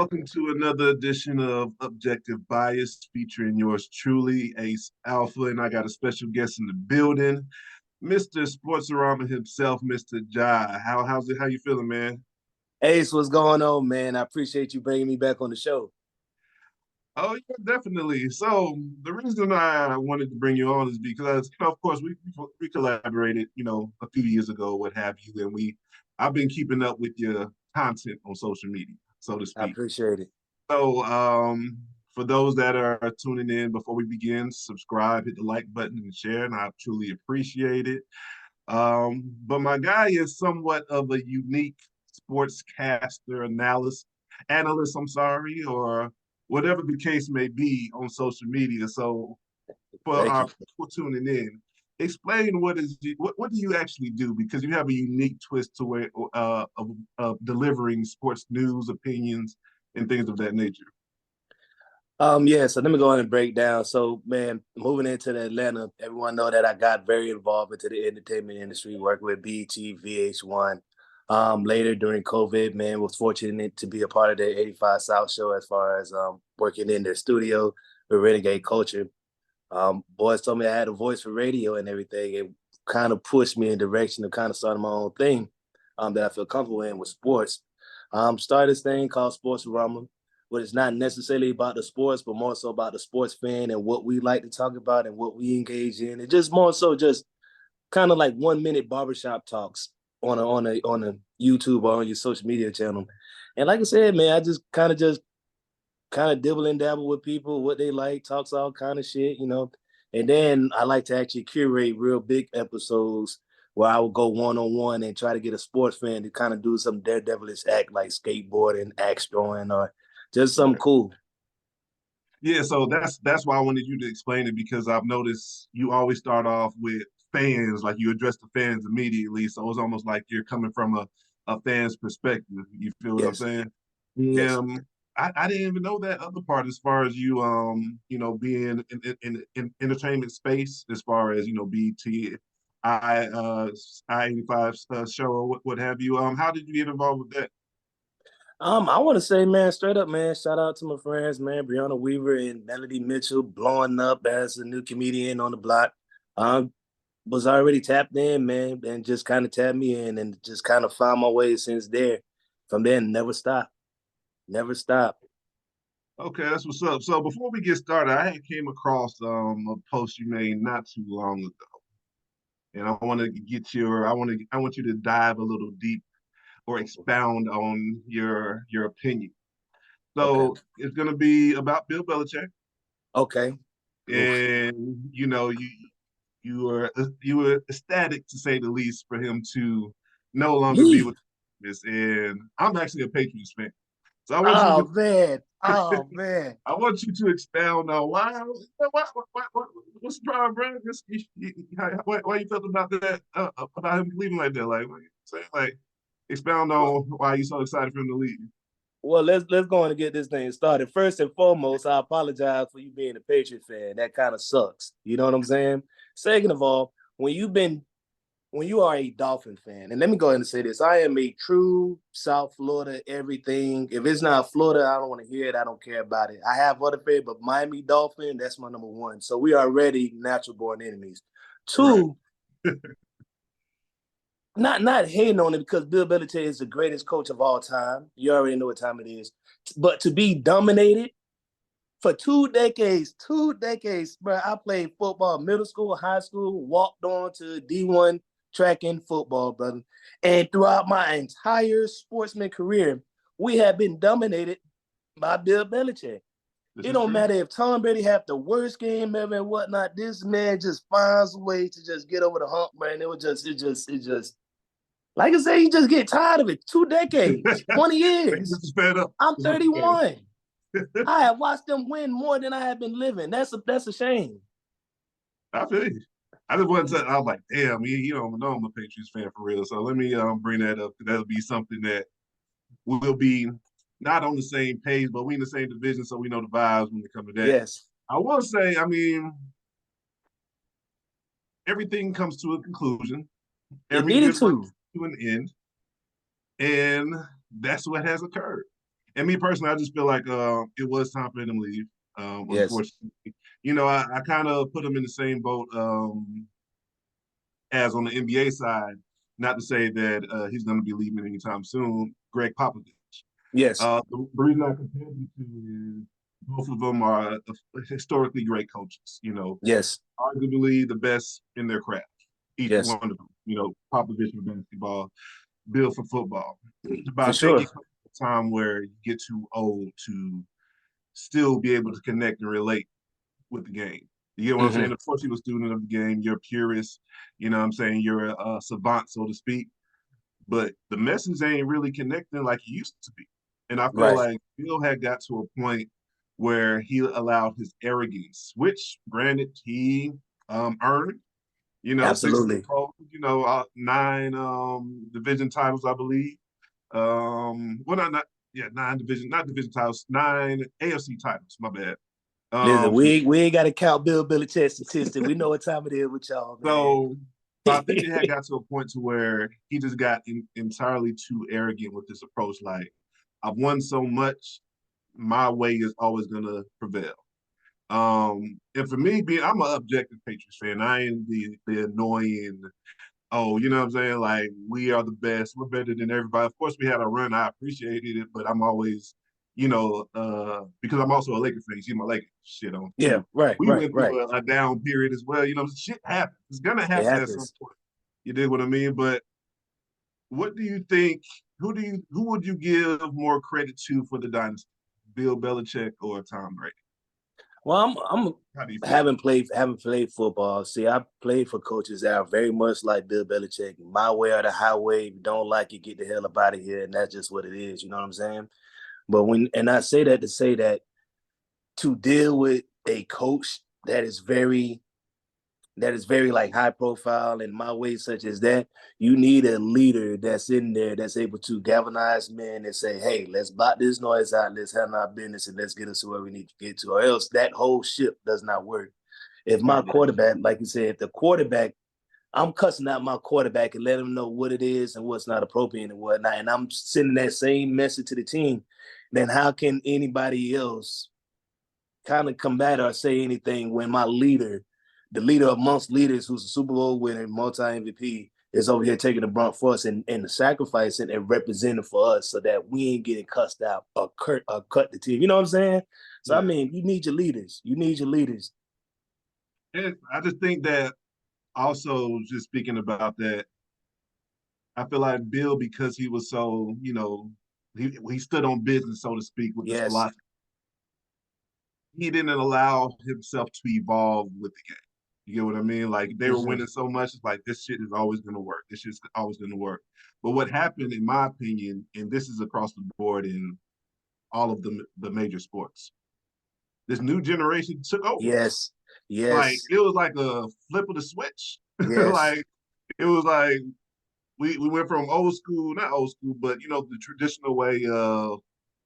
Welcome to another edition of Objective Bias featuring yours truly, Ace Alpha, and I got a special guest in the building, Mr. Sportsorama himself, Mr. Jai. How's it? How you feeling, man? Ace, what's going on, man? I appreciate you bringing me back on the show. Oh yeah, definitely. So the reason I wanted to bring you on is because, of course, we collaborated, a few years ago, what have you, and I've been keeping up with your content on social media, so to I speak. appreciate it. So, for those that are tuning in, before we begin, subscribe, hit the like button, and share, and I truly appreciate it. But my guy is somewhat of a unique sportscaster, analyst, I'm sorry, or whatever the case may be on social media. So, for Thank our you. people tuning in, explain what do you actually do, because you have a unique twist to where of delivering sports news, opinions, and things of that nature. So let me go ahead and break down. So, man, moving into Atlanta, everyone know that I got very involved into the entertainment industry, working with BET, VH1. Later during COVID, man, was fortunate to be a part of the 85 South show as far as working in their studio with Renegade Culture. Boys told me I had a voice for radio and everything. It kind of pushed me in the direction of kind of starting my own thing that I feel comfortable in with sports. Started this thing called Sports Rumble, but it's not necessarily about the sports, but more so about the sports fan and what we like to talk about and what we engage in. It just more so just kind of like 1 minute barbershop talks on a YouTube or on your social media channel. And like I said, man, I just kind of dibble and dabble with people, what they like, talks all kind of shit. And then I like to actually curate real big episodes where I would go one on one and try to get a sports fan to kind of do some daredevilish act like skateboarding, axe throwing, or just something cool. Yeah, so that's why I wanted you to explain it, because I've noticed you always start off with fans, like you address the fans immediately. So it's almost like you're coming from a fan's perspective. You feel what I'm Yes, saying? yes. I didn't even know that other part as far as being in entertainment space, as far as, BT, I-85 show, or what have you. How did you get involved with that? I want to say, man, straight up, man, shout out to my friends, man, Brianna Weaver and Melody Mitchell, blowing up as a new comedian on the block. Um, was already tapped in, man, and just kind of tapped me in and just kind of found my way since there. From there, never stopped. Never stopped. Okay, that's what's up. So before we get started, I had came across a post you made not too long ago, and I want you to dive a little deep or expound on your opinion. Okay. So it's gonna be about Bill Belichick, Okay. Oof. and you were ecstatic, to say the least, for him to no longer be Me. with us. And I'm actually a Patriots fan, so I want you Oh to man. Oh man. I want you to expound on what's the problem, bro? Why you felt about that, about him leaving like that? Like, what you saying? Like, expound Well, on why you so excited for him to leave. well, let's go on and get this thing started. First and foremost, I apologize for you being a Patriot fan. That kind of sucks. You know what I'm saying? Second of all, when you are a Dolphin fan, and let me go ahead and say this, I am a true South Florida everything. If it's not Florida, I don't want to hear it. I don't care about it. I have other favorite, but Miami Dolphin, that's my number one. So we are already natural born enemies. Right. Two, not hating on it because Bill Belichick is the greatest coach of all time. You already know what time it is. But to be dominated for 2 decades, bro. I played football, middle school, high school, walked on to D1 track and football, brother. And throughout my entire sportsman career, we have been dominated by Bill Belichick. This It is don't true. matter if Tom Brady have the worst game ever and whatnot. This man just finds a way to just get over the hump, man. It just like I say, you just get tired of it. 2 decades, 20 This years. is fed up. I'm This is what you're 31. saying. I have watched them win more than I have been living. That's a shame. I feel you. I just wanted to. I was like, damn, you don't know I'm a Patriots fan for real. So let me bring that up. That'll be something that we'll be not on the same page, but we in the same division, so we know the vibes when it comes to that. Yes. I will say, I mean, everything comes to a conclusion. It Every needed good work to. comes to an end, and that's what has occurred. And me personally, I just feel like it was time for him to leave. Yes. Unfortunately, you know, I kind of put him in the same boat as on the NBA side. Not to say that he's going to be leaving anytime soon. Greg Popovich. Yes. The reason I compare the two is both of them are historically great coaches. You know, Yes. arguably the best in their craft. Each Yes. one of them. You know, Popovich for basketball, Bill for football. But For I think sure. it comes a time where you get too old to still be able to connect and relate with the game. You get what I'm Hmm. saying? Of course, you're a student of the game. You're a purist. You know what I'm saying? You're a savant, so to speak. But the message ain't really connecting like it used to be. And I feel Right. like Bill had got to a point where he allowed his arrogance, which, granted, he earned. You know, six Super Absolutely. Bowls. You know, nine division titles, I believe. Well, not yeah, nine division, not division titles, nine AFC titles. My bad. Listen, So we ain't got to count Bill Belichick statistics. We know what time it is with y'all, man. So, so I think it had got to a point to where he just got entirely too arrogant with this approach. Like, I've won so much, my way is always gonna prevail. And for me, being I'm an objective Patriots fan. I ain't the annoying. Oh, you know what I'm saying? Like we are the best. We're better than everybody. Of course, we had a run. I appreciated it, but I'm always, because I'm also a Lakers fan. You see my Lakers shit on Yeah. too. Right. We Right. went Right. through a down period as well. You know, shit happens. It's gonna It happen at some happens. point. You did what I mean? But what do you think? Who would you give more credit to for the dynasty? Bill Belichick or Tom Brady? Well, I'm How do you feel? haven't played football. See, I played for coaches that are very much like Bill Belichick. My way or the highway. If you don't like it, get the hell up out of here. And that's just what it is. You know what I'm saying? But I say that to say that to deal with a coach that is very like high profile in my way, such as that, you need a leader that's in there that's able to galvanize men and say, hey, let's block this noise out, let's handle our business, and let's get us to where we need to get to, or else that whole ship does not work. If my Exactly. quarterback, like you said, if the quarterback, I'm cussing out my quarterback and let him know what it is and what's not appropriate and whatnot, and I'm sending that same message to the team, then how can anybody else kind of combat or say anything when my leader, the leader amongst leaders, who's a Super Bowl winner, multi MVP, is over here taking the brunt for us and sacrificing and representing for us so that we ain't getting cussed out or cut the team. You know what I'm saying? So I Yeah. mean, you need your leaders. You need your leaders. And I just think that also just speaking about that, I feel like Bill, because he was so, he stood on business, so to speak, with this Yes. philosophy. He didn't allow himself to evolve with the game. You get what I mean? Like they were Mm-hmm. winning so much, it's like this shit is always going to work. This shit's always going to work. But what happened, in my opinion, and this is across the board in all of the major sports, this new generation took over. Yes. Like Yes. it was like a flip of the switch. Yes. Like it was like we went from old school, not old school, but the traditional way of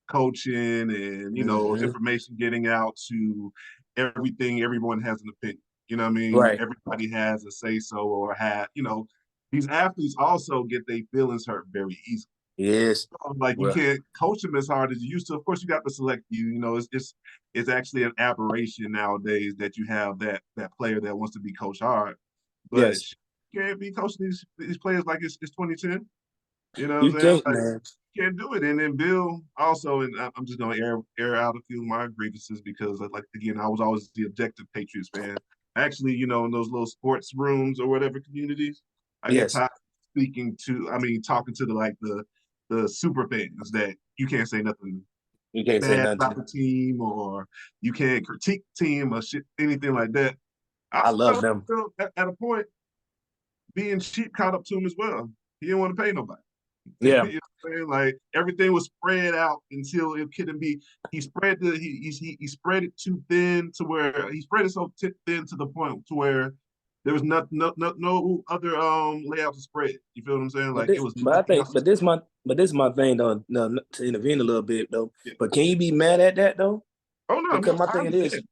coaching and Mm-hmm. information getting out to everything. Everyone has an opinion. You know what I mean? Right. Everybody has a say so or had. These athletes also get their feelings hurt very easily. Yes. Like you Well, can't coach them as hard as you used to. Of course, you got to select you. It's actually an aberration nowadays that you have that player that wants to be coached hard, but yes. you can't be coaching these players like it's 2010. You know You what I'm saying? can't, Like man. you can't do it. And then Bill also, and I'm just gonna air out a few of my grievances because, like again, I was always the objective Patriots fan. Actually, in those little sports rooms or whatever communities, I get Yes. tired talking to the super fans that you can't say nothing You can't say bad nothing about to. the team or you can't critique the team or shit, anything like that. I I love felt them. at a point being cheap caught up to him as well. He didn't want to pay nobody. You know Yeah. what I'm saying? Like everything was spread out until it couldn't be. He spread it too thin to where he spread it so thin to the point to where there was no other layout to spread. You feel what I'm saying? But Like it this, was but I nothing think, else to but this my thing though. No, to intervene a little bit though. spread. But can you be mad at that though? Oh no, Because my I thing is, understand.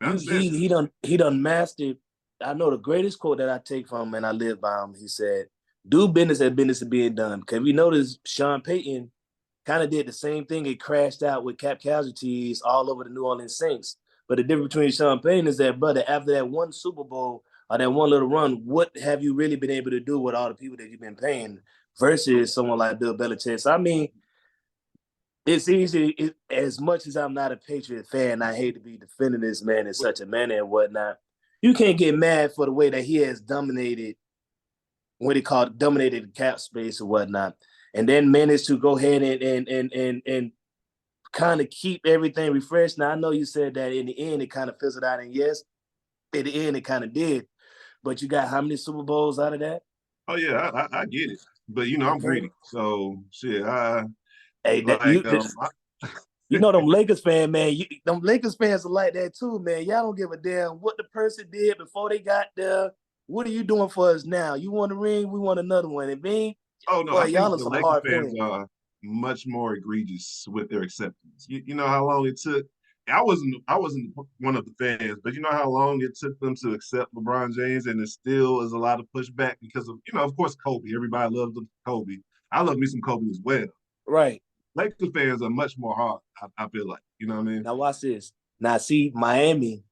I you understand. he done mastered. I know the greatest quote that I take from him and I live by him. He said, "Do business as business is being done." Because we notice Sean Payton kind of did the same thing. It crashed out with cap casualties all over the New Orleans Saints. But the difference between Sean Payton is that, brother, after that one Super Bowl or that one little run, what have you really been able to do with all the people that you've been paying versus someone like Bill Belichick? So, I mean, it's easy. As much as I'm not a Patriot fan, I hate to be defending this man in such a manner and whatnot. You can't get mad for the way that he has dominated what he called dominated the cap space or whatnot, and then managed to go ahead and kind of keep everything refreshed. Now I know you said that in the end it kind of fizzled out, and yes, in the end it kind of did. But you got how many Super Bowls out of that? Oh yeah, I get it, but you know I'm Okay. greedy, so shit. I Hey, that like you know them Lakers fan, man. Them Lakers fans are like that too, man. Y'all don't give a damn what the person did before they got there. What are you doing for us now? You want a ring? We want another one. If ain't, Oh no, boy, I think y'all are the some Lakers hard fans fans. are much more egregious with their acceptance. You know how long it took. I wasn't one of the fans, but you know how long it took them to accept LeBron James, and it still is a lot of pushback because of of course Kobe. Everybody loves Kobe. I love me some Kobe as well. Right. Lakers fans are much more hard. I feel like you know what I mean. Now watch this. Now see Miami.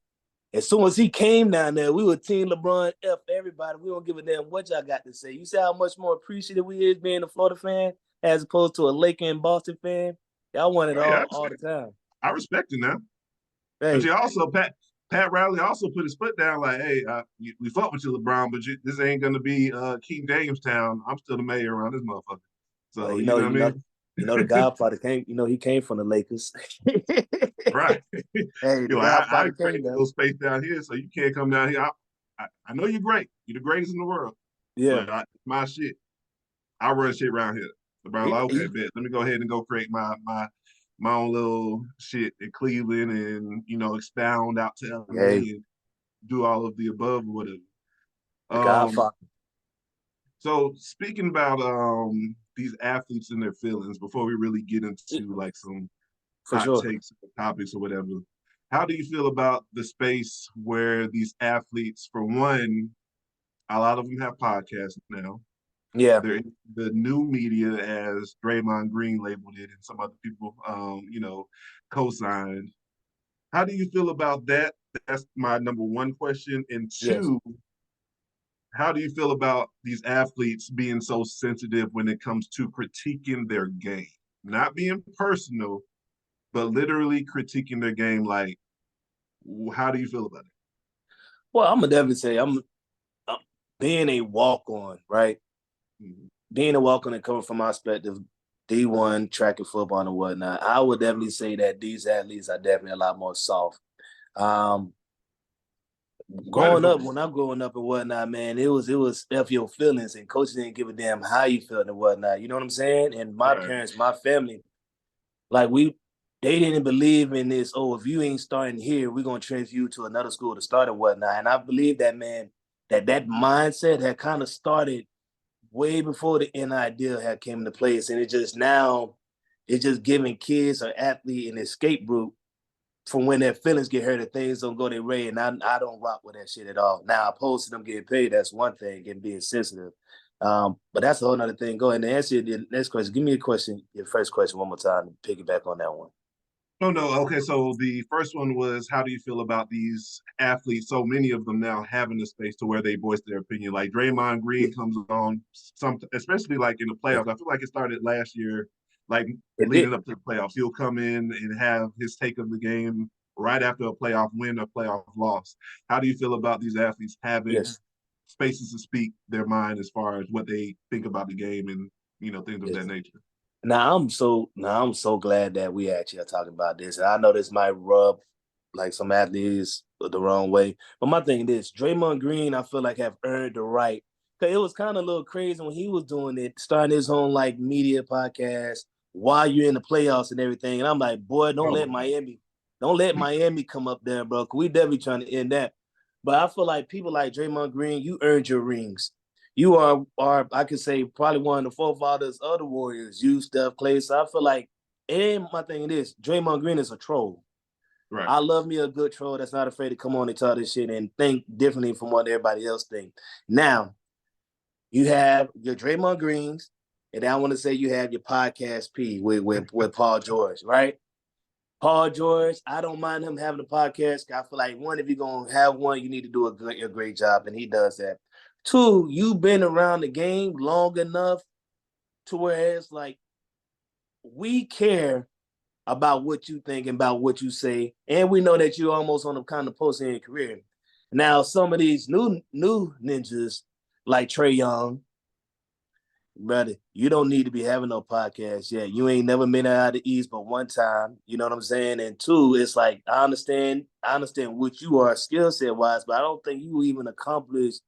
As soon as he came down there, we were Team LeBron F everybody. We don't give a damn what y'all got to say. You see how much more appreciative we is being a Florida fan as opposed to a Laker and Boston fan. Y'all want it Oh yeah, all the time. I respect it now. But Hey, you also Pat Riley also put his foot down like, hey, we fuck with you, LeBron, but this ain't gonna be King Jamestown. I'm still the mayor around this motherfucker. well, So you know what I mean? the Godfather came. He came from the Lakers. Right. Hey, the You're like, I Godfather came created a though. little space down here, so you can't come down here. I know you're great. You're the greatest in the world, Yeah. but my shit, I run shit around here. LeBron, like, okay, bet. Let me go ahead and go create my own little shit in Cleveland, and expound out to LA Hey, and do all of the above or whatever. the Um, Godfather. so speaking about these athletes and their feelings, before we really get into like some For hot sure. takes or topics or whatever, how do you feel about the space where these athletes, for one, a lot of them have podcasts now. Yeah. They're in the new media, as Draymond Green labeled it, and some other people, co-signed. How do you feel about that? That's my number one question. And Yes. two, how do you feel about these athletes being so sensitive when it comes to critiquing their game? Not being personal, but literally critiquing their game. Like, how do you feel about it? Well, I'm gonna definitely say I'm being a walk on, right? Mhm. Being a walk on and coming from my perspective, D1 track and football and whatnot, I would definitely say that these athletes are definitely a lot more soft. Um, Why the growing up, focus? when I'm growing up and whatnot, man, it was F your feelings, and coaches didn't give a damn how you felt and whatnot. You know what I'm saying? And my Right. parents, my family, like they didn't believe in this. Oh, if you ain't starting here, we're gonna transfer you to another school to start and whatnot. And I believe that, man, that mindset had kind of started way before the NIL deal had came into place, and it's just giving kids or athlete an escape route from when their feelings get hurt and things don't go their way. And I don't rock with that shit at all. Now, opposed to them getting paid, that's one thing, and being sensitive. But that's a whole other thing. Go ahead and answer the next question. Give me a question, your first question, one more time, to piggyback on that one. Oh no. Okay. So the first one was, how do you feel about these athletes? So many of them now having a space to where they voice their opinion. Like Draymond Yeah, Green comes on some, especially like in the yeah, playoffs. I feel like it started last year, like it did. leading up to the playoffs. He'll come in and have his take of the game right after a playoff win or playoff loss. How do you feel about these athletes having Yes, spaces to speak their mind as far as what they think about the game and things of that yes. nature? Now I'm so glad that we actually are talking about this. And I know this might rub like some athletes the wrong way, but my thing is Draymond Green, I feel like have earned the right. Cause it was kind of a little crazy when he was doing it, starting his own like media podcast while you're in the playoffs and everything. And I'm like, boy, Oh, don't let Miami come up there, bro. Cause we definitely trying to end that. But I feel like people like Draymond Green, you earned your rings. You are I could say probably one of the forefathers of the Warriors. You, Steph, Clay. So I feel like, and my thing is, Draymond Green is a troll. right. I love me a good troll that's not afraid to come on and talk this shit and think differently from what everybody else think. Now, you have your Draymond Greens And then I want to say you have your podcast P with Paul George, right? Paul George, I don't mind him having a podcast. I feel like one, if you're gonna have one, you need to do a great job, and he does that. Two, you've been around the game long enough to where it's like we care about what you think and about what you say, and we know that you're almost on the kind of post in your career. Now, some of these new ninjas like Trae Young, brother, you don't need to be having no podcast yet. You ain't never been out of the East but one time. You know what I'm saying? And two, it's like I understand what you are skill set wise, but I don't think you even accomplished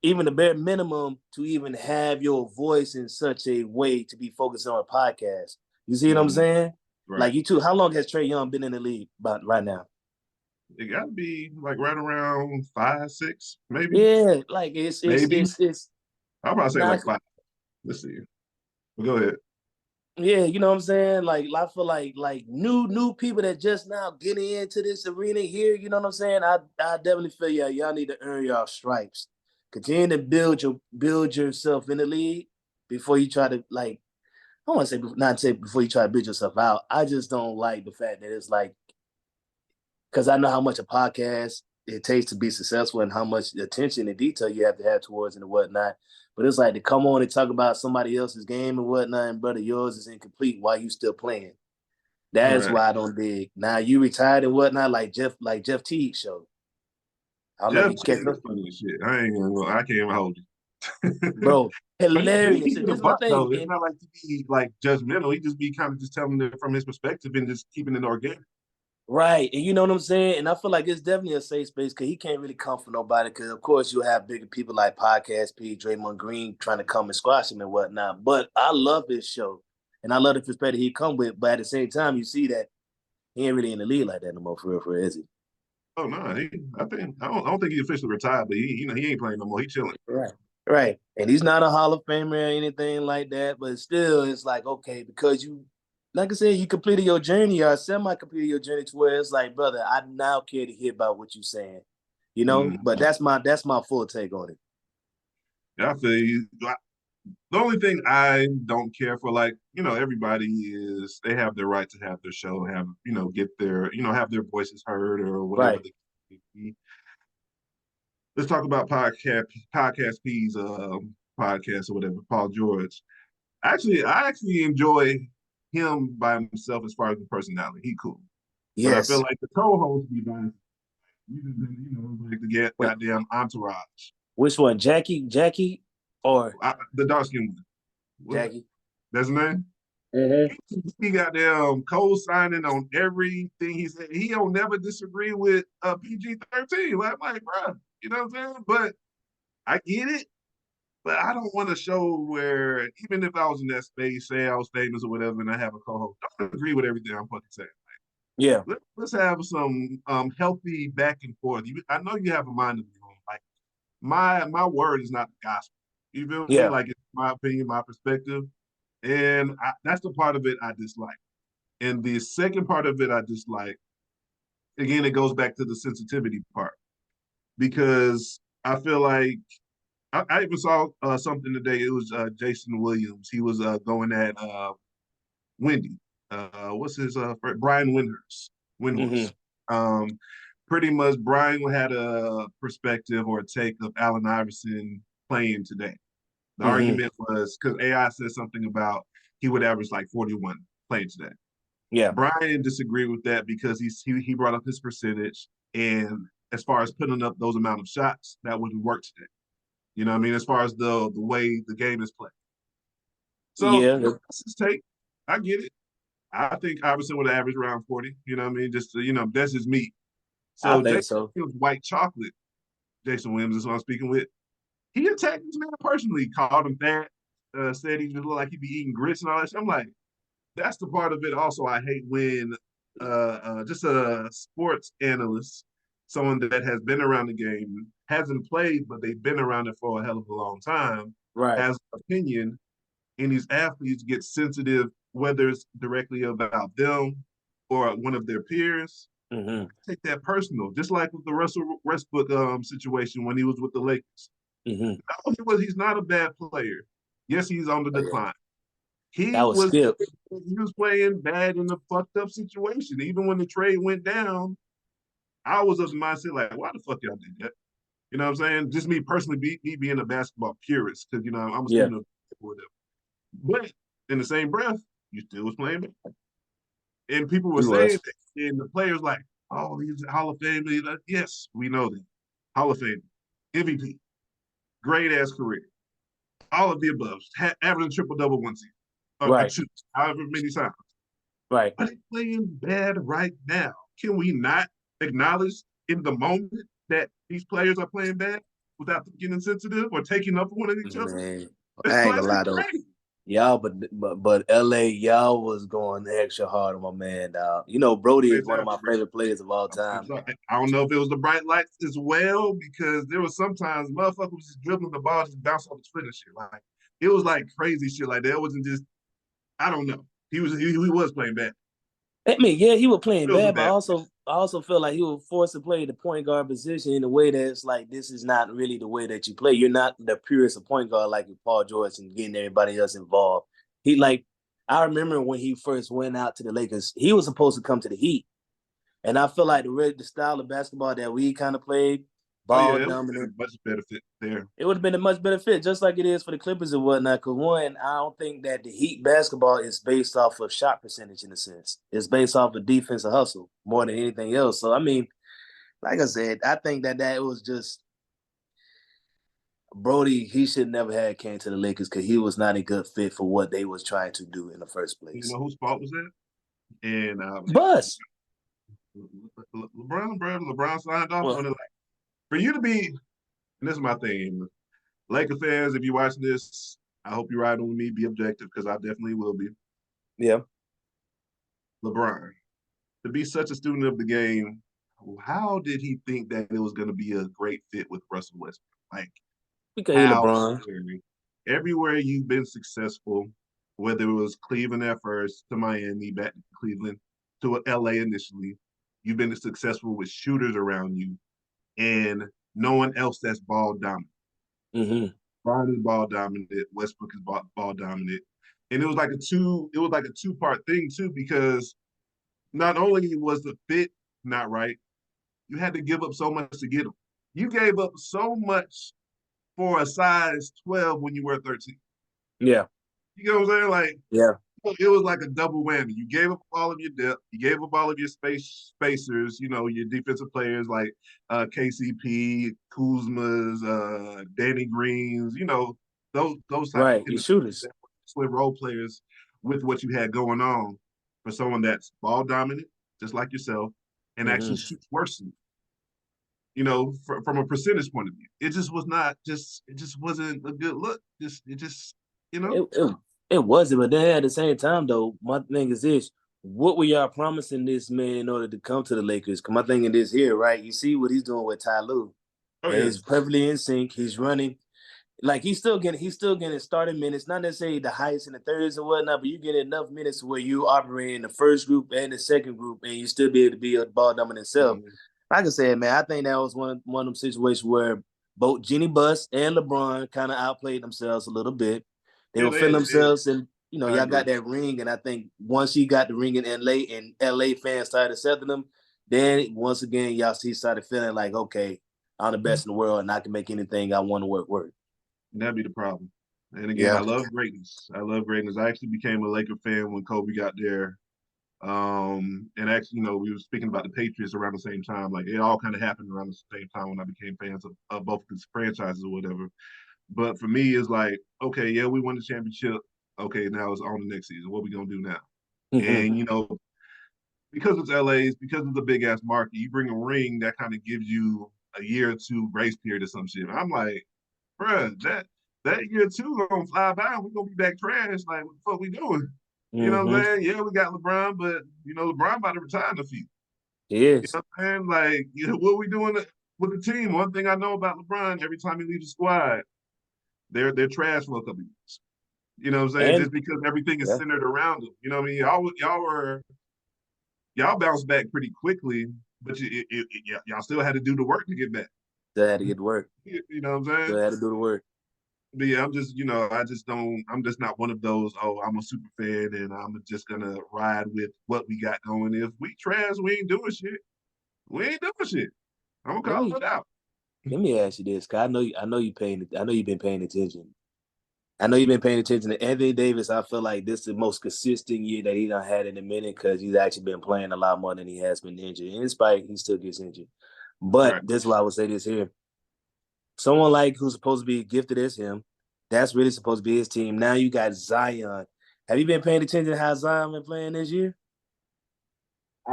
even the bare minimum to even have your voice in such a way to be focused on a podcast. You see what I'm saying? Right. Like you too. How long has Trae Young been in the league about right now? It got to be like right around 5, 6, maybe. Yeah, like it's I'll probably say not, like 5. Let's see. But go ahead. yeah, you know what I'm saying? Like I feel like new people that just now getting into this arena here, you know what I'm saying? I definitely feel y'all need to earn y'all stripes. Continue to build yourself in the league before you try to like I want to say not say before you try to build yourself out. I just don't like the fact that it's like because I know how much a podcast it takes to be successful and how much attention and detail you have to have towards it and whatnot. But it's like to come on and talk about somebody else's game and whatnot, and brother, yours is incomplete while you still playing. That's Right. why I don't dig. Now you retired and whatnot, like Jeff Teague show. I don't know if Jeff you catch is funny as shit. I can't even hold you. bro. But he Hilarious. keep And it a this is my buck thing. though. It's not like to be like judgmental. He just be kind of just telling it from his perspective and just keeping it organic. Right. And you know what I'm saying? And I feel like it's definitely a safe space because he can't really come for nobody. Because, of course, you have bigger people like Podcast P, Draymond Green trying to come and squash him and whatnot. But I love this show. And I love the perspective he come with. But at the same time, you see that he ain't really in the league like that no more, for real, is he? Oh no, I don't think he officially retired, but he ain't playing no more. He chilling. Right. Right. And he's not a Hall of Famer or anything like that. But still, it's like, okay, because you, like I said, you completed your journey or semi-completed your journey to where it's like, brother, I now care to hear about what you're saying. You know, but that's my full take on it. Yeah, I feel you. The only thing I don't care for, like, everybody is they have their right to have their show, get their, have their voices heard or whatever Right. the case may be. Let's talk about podcast P's podcast or whatever, Paul George. I actually enjoy him by himself as far as the personality. He cool. But I feel Yes. like the co-host be nice. Like the Wait, goddamn entourage. which one? Jackie or The dark skin one. Jackie? That's his name? Mm-hmm. He got them co-signing on everything he said. He don't never disagree with PG-13. Like, bro, you know what I'm saying? But I get it. But I don't want a show where even if I was in that space, say I was famous or whatever, and I have a co-host, I don't agree with everything I'm fucking saying. Yeah. Let's have some healthy back and forth. I know you have a mind of your own. Like my word is not the gospel. You feel me? Yeah. Like it's my opinion, my perspective, and that's the part of it I dislike. And the second part of it I dislike. Again, it goes back to the sensitivity part because I feel like I even saw something today. It was Jason Williams. He was going at Wendy. What's his Brian Windhorst. Mm-hmm. Windhorst. Um, Pretty much Brian had a perspective or a take of Allen Iverson playing today. The Mm-hmm. argument was because AI said something about he would average like 41 playing today. Yeah. Brian disagreed with that because he brought up his percentage, and as far as putting up those amount of shots, that wouldn't work today. You know what I mean? As far as the way the game is played. So Yeah. that's his take. I get it. I think Iverson would average around 40. You know what I mean? Just that's just me. I So think Jason so. Williams, white chocolate. Jason Williams is who I'm speaking with. He attacked this man personally, called him fat, said he just looked like he'd be eating grits and all that shit. I'm like, that's the part of it. Also, I hate when just a sports analyst, someone that has been around the game, hasn't played, but they've been around it for a hell of a long time, Right. has an opinion, and these athletes get sensitive, whether it's directly about them or one of their peers. Mm-hmm. Take that personal, just like with the Russell Westbrook situation when he was with the Lakers. Mm-hmm. No, he's not a bad player. Yes, he's on the decline. That He was was Skip. he was playing bad in a fucked up situation. Even when the trade went down, I was of the mindset like, why the fuck y'all did that? You know what I'm saying? Just me personally, me being a basketball purist, because you know I'm a Yeah. student of whatever. But in the same breath, you still was playing bad. And people were He saying was. that, and the players like, oh, he's a Hall of Fame. Like, yes, we know that. Hall of Fame, MVP, great ass career, all of the above, averaging triple double one season, or Right. two, however many times. Right. But he's playing bad right now. Can we not acknowledge in the moment that these players are playing bad without getting sensitive or taking up one of each other? Man, It's I ain't gonna classic lie though. crazy. Y'all, but LA, y'all was going extra hard on my man, dog. You know, Brody is one of my favorite players of all time. I don't know if it was the bright lights as well, because there was sometimes motherfuckers was just dribbling the ball, just bounce off his foot and shit. Like it was like crazy shit like that. It wasn't just, I don't know. He was playing bad. I mean, yeah, he was playing It was a bad, but bad. I also feel like he was forced to play the point guard position in a way that's like this is not really the way that you play. You're not the purest of point guard like with Paul George and getting everybody else involved. He like I remember when he first went out to the Lakers, he was supposed to come to the Heat. And I feel like the style of basketball that we kind of played, Oh yeah, ball it was a dominant, much better fit there. it would have been a much better fit, just like it is for the Clippers and whatnot. Because one, I don't think that the Heat basketball is based off of shot percentage in a sense. It's based off of defensive hustle more than anything else. So I mean, like I said, I think that was just Brody. He should never have came to the Lakers because he was not a good fit for what they was trying to do in the first You place. know whose fault was that? And Bus. LeBron signed off Well, on it. Like, for you to be, and this is my thing, Laker fans, if you're watching this, I hope you ride on with me. Be objective, because I definitely will be. yeah, LeBron, to be such a student of the game, how did he think that it was going to be a great fit with Russell Westbrook? Like, because he how? LeBron. Everywhere you've been successful, whether it was Cleveland at first, to Miami, back to Cleveland, to LA initially, you've been successful with shooters around you and no one else that's ball dominant. Mm-hmm. Brown is ball dominant, Westbrook is ball dominant. And it was like a two-part thing too, because not only was the fit not right, you had to give up so much to get them. You gave up so much for a size 12 when you were 13. Yeah, You know what I'm saying? Like, yeah, it was like a double whammy. You gave up all of your depth. You gave up all of your spacers. You know, your defensive players like KCP, Kuzma's, Danny Greens. You know, those type of right. You shooters. role players with what you had going on for someone that's ball dominant, just like yourself, and Mm-hmm. actually shoots worse than you. You know, from a percentage point of view, it just was not just. It just wasn't a good look. It just, you know. It wasn't, but then at the same time, though, my thing is this: what were y'all promising this man in order to come to the Lakers? Cause my thing in this here, right? You see what he's doing with Ty Lue, Oh and yeah. he's perfectly in sync. He's running like he's still getting starting minutes, not necessarily the highest in the thirds and whatnot, but you get enough minutes where you operate in the first group and the second group, and you still be able to be a ball dominant self. Mhm. Like I said, man, I think that was one of them situations where both Jenny Buss and LeBron kind of outplayed themselves a little bit. They Yeah, were feeling they themselves, and I y'all got agree. that ring, and I think once he got the ring in LA, and LA fans started accepting them, then once again he started feeling like, okay, I'm the best in the world, and I can make anything I want to work. That'd be the problem. And again, I Yeah. love greatness. I love greatness. I actually became a Laker fan when Kobe got there. And actually, you know, we were speaking about the Patriots around the same time. Like it all kind of happened around the same time when I became fans of both these franchises or whatever. But for me, it's like, okay, yeah, we won the championship. Okay, now it's on the next season. What are we gonna do now? Mm-hmm. And you know, because it's LA's, because it's a big ass market, you bring a ring that kind of gives you a year or two grace period or some shit. I'm like, bruh, that year two gonna fly by and we're gonna be back trash. Like, what the fuck we doing? You know what I'm Mm-hmm. saying? Yeah, we got LeBron, but you know, LeBron about to retire in a few. He You is. know what I'm saying? Like, you know, what we doing with the team? One thing I know about LeBron, every time he leaves the squad, they're trash for a couple years. You know what I'm saying? And Just because everything is yeah, centered around him. You know what I mean? Y'all bounced back pretty quickly, but y'all still had to do the work to get back. still had to get to work. You know what I'm saying? Still had to do the work. But yeah, I'm just, I just don't. I'm just not one of those. Oh, I'm a super fan, and I'm just gonna ride with what we got going. If we trash, we ain't doing shit. We ain't doing shit. I'm Let gonna call me it out. let me ask you this, cause I know you've been paying attention. I know you've been paying attention to Anthony Davis. I feel like this is the most consistent year that he done had in a minute because he's actually been playing a lot more than he has been injured. And in spite, he still gets injured. But Right. this is why I would say this here. Someone like who's supposed to be gifted as him, that's really supposed to be his team. Now you got Zion. Have you been paying attention to how Zion been playing this year?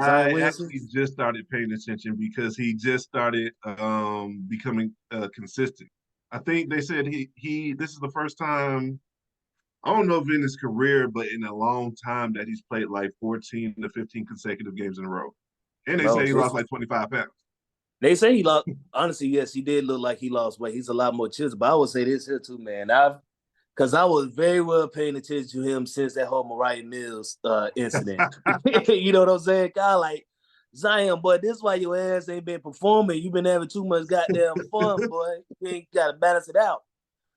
Zion I Williamson? actually just started paying attention because he just started becoming consistent. I think they said he this is the first time, I don't know if in his career, but in a long time that he's played like 14 to 15 consecutive games in a row. And they Bro, say he lost like 25 pounds. they say he lost. Honestly, yes, he did look like he lost weight. He's a lot more chiseled. But I would say this here too, man. Because I was very well paying attention to him since that whole Mariah Mills incident. You know what I'm saying? God, like Zion, boy, this is why your ass ain't been performing. You've been having too much goddamn fun, boy. You ain't got to balance it out.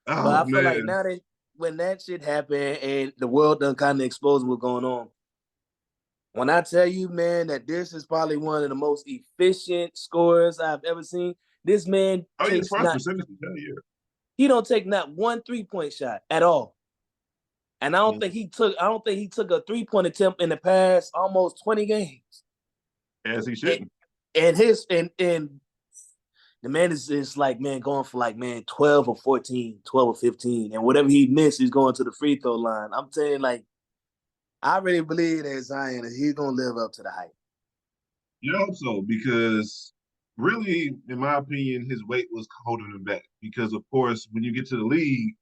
But Oh I feel like man. now that when that shit happened and the world done kind of exposed what's going on, when I tell you, man, that this is probably one of the most efficient scorers I've ever seen. This man Oh yeah, as takes far as not percentages, hell yeah. he don't take not one 3-point shot at all. And I don't think he took a 3-point attempt in the past almost 20 games. As he And, shouldn't. and the man is like, man, going for like, man, 12 or 14, 12 or 15. And whatever he missed, he's going to the free throw line. I'm saying, like, I really believe that Zion, he's gonna live up to the hype. You hope so, because really, in my opinion, his weight was holding him back. Because of course, when you get to the league,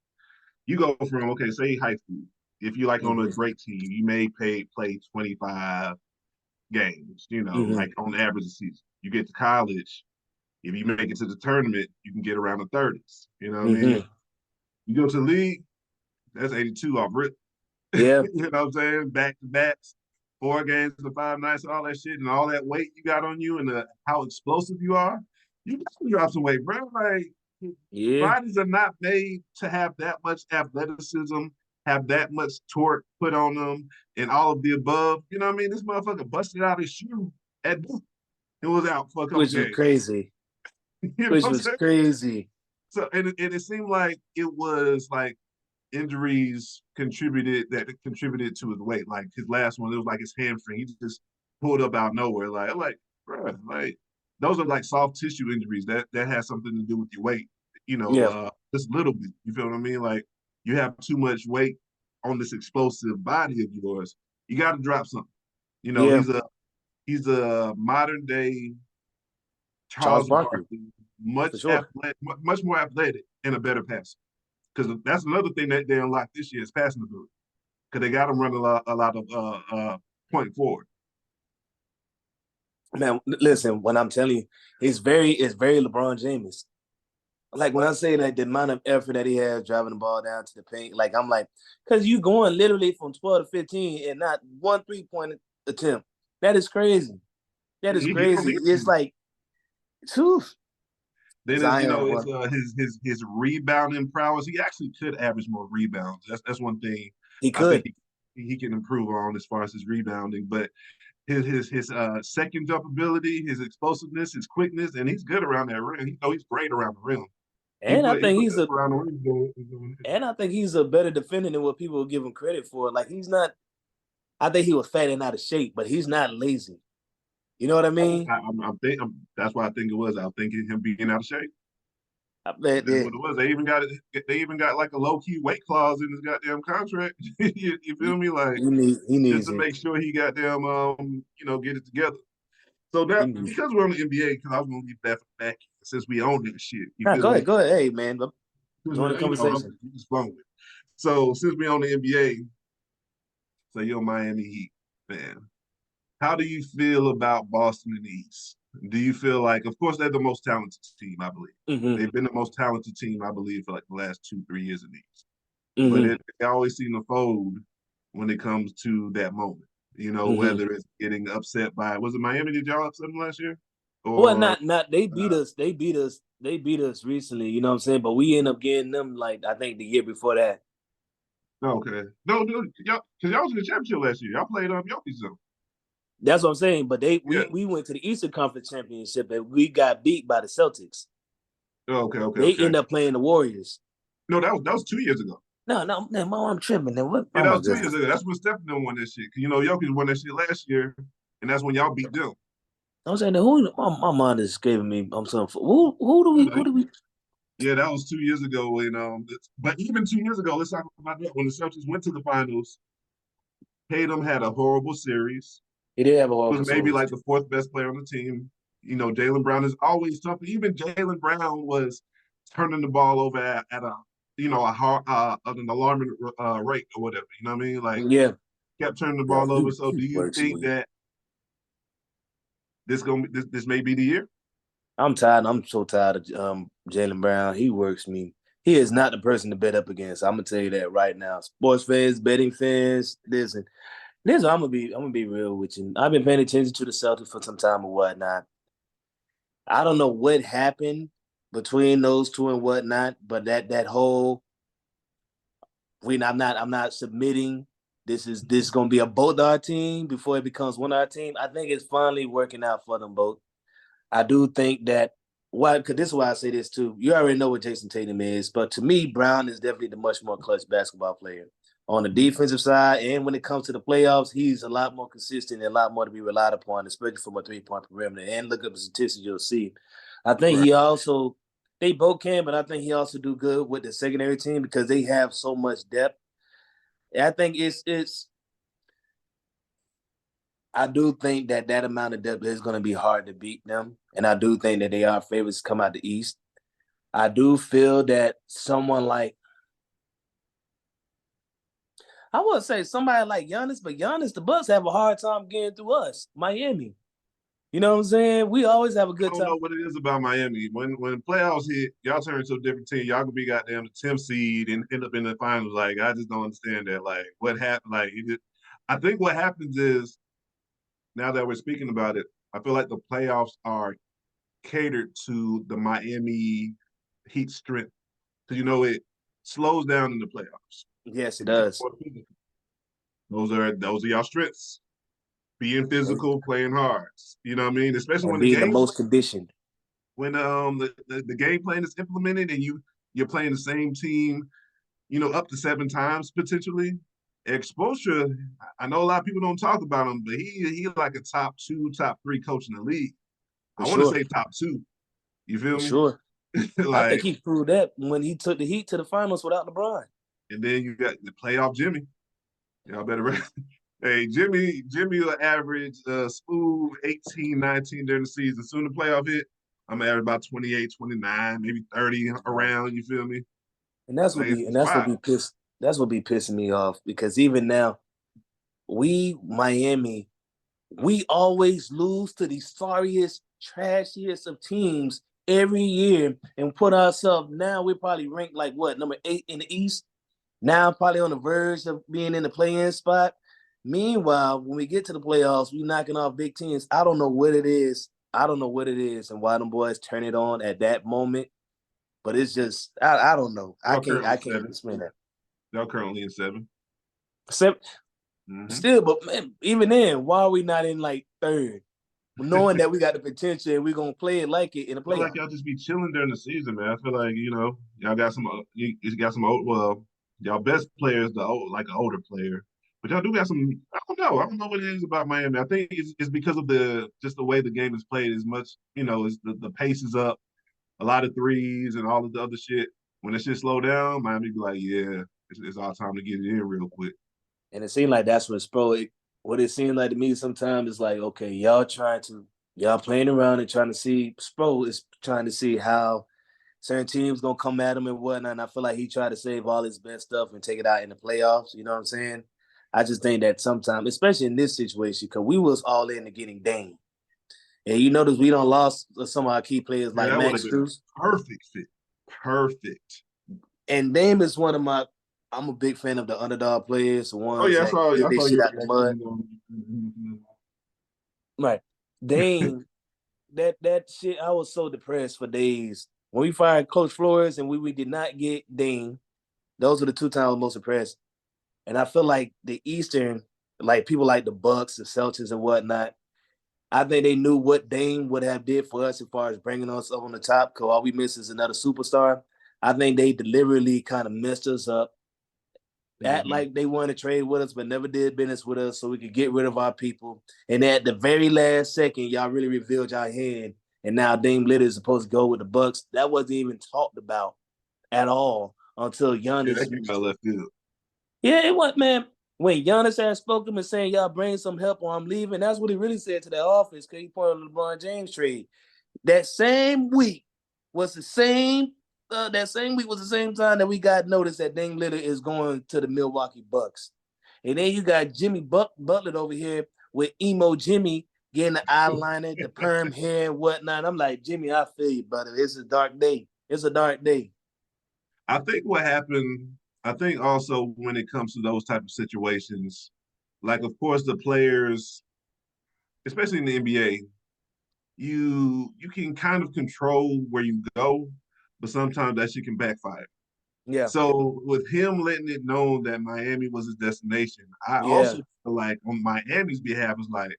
you go from, okay, say high school. If you like on a Mm-hmm. great team, you may play 25 games, Mm-hmm. like on average a season. You get to college, if you make it to the tournament, you can get around the 30s. You know what I mean? Mm-hmm. You go to the league, that's 82 off rip. Yeah. You know what I'm saying? Back to backs, 4 games to 5 nights, all that shit, and all that weight you got on you, and how explosive you are. You got to drop some weight, bro. Like Yeah. bodies are not made to have that much athleticism, have that much torque put on them, and all of the above. You know what I mean? This motherfucker busted out his shoe at Duke. It was out for a couple Which was games. crazy. You know Which what I'm was saying? crazy. So, and it seemed like it was like injuries contributed to his weight. Like his last one, it was like his hamstring. He just pulled up out of nowhere. Bro, like those are like soft tissue injuries that has something to do with your weight. Yeah. Just a little bit. You feel what I mean? Like you have too much weight on this explosive body of yours. You got to drop something. You know, Yeah. he's a modern day Charles Charles Barkley, Barkley, for sure. much more athletic and a better passer. Because that's another thing that they unlocked this year is passing ability. Because they got him running a lot of point forward. Man, listen, when I'm telling you, it's very LeBron James. Like when I say that the amount of effort that he has driving the ball down to the paint, like I'm like, because you going literally from 12 to 15 and not one 3-point attempt. That is crazy. That is He don't crazy. need It's to. like, phew, Then Zion, it's boy. his rebounding prowess. He actually could average more rebounds. That's one thing He I think could. he can improve on as far as his rebounding. But his second jump ability, his explosiveness, his quickness, and he's good around that rim. He's great around the rim. And I He think put he's it a around the rim. Doing his and I think he's a better defender than what people give him credit for. Like he's not. I think he was fat and out of shape, but he's not lazy. You know what I mean? that's why I think it was. I think him being out of shape. I bet That's that what it was. They even got it. They even got like a low key weight clause in his goddamn contract. You feel me? Like he just needs to it. make sure he goddamn get it together. So He that needs it. because we're on the NBA, because I was gonna leave that for back since we own this shit. You Nah, feel go me? ahead, go ahead. Hey man, Since join the conversation. I'm just flowing with it. So since we own the NBA, so you're a Miami Heat fan. How do you feel about Boston and the East? Do you feel like, of course, they're the most talented team, I believe. Mm-hmm. They've been the most talented team, I believe, for like the last 2, 3 years in the East. But Mm-hmm. they always seem to fold when it comes to that moment. Mm-hmm. Whether it's getting upset by, was it Miami? Did y'all upset them last year? Well, or not they beat us. They beat us recently. You know what I'm saying? But we end up getting them like I think the year before that. no? Okay, no, y'all, because y'all was in the championship last year. Y'all played Yoki. That's what I'm saying. But Yeah. we went to the Eastern Conference Championship and we got beat by the Celtics. Oh, okay, okay, They okay. end up playing the Warriors. No, that was 2 years ago. No, man, I'm tripping. Then what? Yeah, Oh that my was 2 years goodness. ago. That's when Stephen won that shit. Cause Jokic won that shit last year, and that's when y'all beat them. I'm saying who my mind is giving me. I'm saying who do we? Yeah, that was 2 years ago. And but even 2 years ago, let's talk about that. When the Celtics went to the finals, Tatum had a horrible series. He did have a Was horrible maybe series. like the fourth best player on the team. Jaylen Brown is always something. Even Jaylen Brown was turning the ball over at a an alarming rate or whatever. You know what I mean? Like Yeah, kept turning the yeah, ball over. So he do you works think me. that this may be the year? I'm tired. I'm so tired of Jaylen Brown. He works me. He is not the person to bet up against. I'm gonna tell you that right now. Sports fans, betting fans, listen. I'm gonna be real with you. I've been paying attention to the Celtics for some time or whatnot. I don't know what happened between those two and whatnot, but that whole I'm not submitting. This is gonna be a both our team before it becomes one our team. I think it's finally working out for them both. I do think that why because this is why I say this too. You already know what Jason Tatum is, but to me, Brown is definitely the much more clutch basketball player. On the defensive side, and when it comes to the playoffs, he's a lot more consistent and a lot more to be relied upon, especially from a three-point perimeter. And look up the statistics, you'll see. I think Right. he also they both can, but I think he also do good with the secondary team because they have so much depth. I think it's I do think that amount of depth is going to be hard to beat them, and I do think that they are favorites to come out the East. I do feel that someone like I would say somebody like Giannis, but Giannis, the Bucks have a hard time getting through us, Miami. You know what I'm saying? We always have a I good don't time. know what it is about Miami. When playoffs hit, y'all turn into a different team. Y'all could be goddamn the 10th seed and end up in the finals. Like I just don't understand that. Like what happened? I think what happens is now that we're speaking about it, I feel like the playoffs are catered to the Miami Heat strength because it slows down in the playoffs. Yes, it It becomes does. more physical. Those are y'all strengths. Being physical, playing hard. You know what I mean? Especially And when the being the game most conditioned. when the game plan is implemented and you're playing the same team, up to 7 times potentially. Exposure, I know a lot of people don't talk about him, but he like a top 2, top 3 coach in the league. For I want to sure. say top 2. You feel For me? sure. I think Like, he proved that when he took the Heat to the finals without LeBron. and then you got the playoff Jimmy. Y'all better. Hey, Jimmy will average smooth 18, 19 during the season. Soon the playoff hit, I'm average about 28, 29, maybe 30 around. You feel me? And that's what Like be and it's that's what wild. be pissed. That's what be pissing me off because even now, we Miami, we always lose to the sorriest, trashiest of teams every year and put ourselves. Now we're probably ranked like what number 8 in the East. Now probably on the verge of being in the play-in spot. Meanwhile, when we get to the playoffs, we knocking off big teams. I don't know what it is. I don't know what it is and why them boys turn it on at that moment. But it's just I don't know. Y'all currently I in can't seven. explain that. Y'all currently in 7. Except Mm-hmm. still, but man, even then, why are we not in like third? Knowing that we got the potential and we're gonna play it like it in the I feel like playoff. y'all just be chilling during the season, man. I feel like y'all got you got some old. Well, y'all best players, like an older player, but y'all do got some. I don't know. I don't know what it is about Miami. I think it's because of the way the game is played. As much is the pace is up, a lot of threes and all of the other shit. When the shit slow down, Miami be like, yeah, it's our time to get it in real quick. And it seemed like that's what it seemed like to me sometimes is like, okay, y'all playing around and trying to see Spo is trying to see how certain teams gonna come at him and whatnot. And I feel like he tried to save all his best stuff and take it out in the playoffs. You know what I'm saying? I just think that sometimes, especially in this situation, because we was all in to getting Dame. And you notice we don't lost some of our key players Yeah, like that would have Max been Strus. a perfect fit. Perfect. And Dame is one of my I'm a big fan of the underdog players, the Oh ones yeah, that dig I their saw shit you out the mud. Right. Dame that shit, I was so depressed for days. When we fired Coach Flores and we did not get Dame, those were the 2 times I was most depressed. And I feel like the Eastern, like people like the Bucks, the Celtics, and whatnot, I think they knew what Dame would have did for us as far as bringing us up on the top. Because all we miss is another superstar. I think they deliberately kind of messed us up, act Mhm. like they wanted to trade with us, but never did business with us, so we could get rid of our people. And at the very last second, y'all really revealed y'all hand. And now Dame Lillard is supposed to go with the Bucks. That wasn't even talked about at all until Yeah, Giannis. that came out left field. Yeah, it was, man. When Giannis had spoken and saying, y'all bring some help or I'm leaving, that's what he really said to that office because he pointed on the LeBron James trade. That same week was the same. That same week was the same time that we got notice that Dame Lillard is going to the Milwaukee Bucks. And then you got Jimmy Butler over here with emo Jimmy getting the eyeliner, the perm hair, and whatnot. I'm like, Jimmy, I feel you, brother. It's a dark day. It's a dark day. I think what happened, I think also when it comes to those type of situations, like of course the players, especially in the NBA, you can kind of control where you go, but sometimes that shit can backfire. Yeah, So with him letting it known that Miami was his destination, I also yeah. feel like on Miami's behalf is like,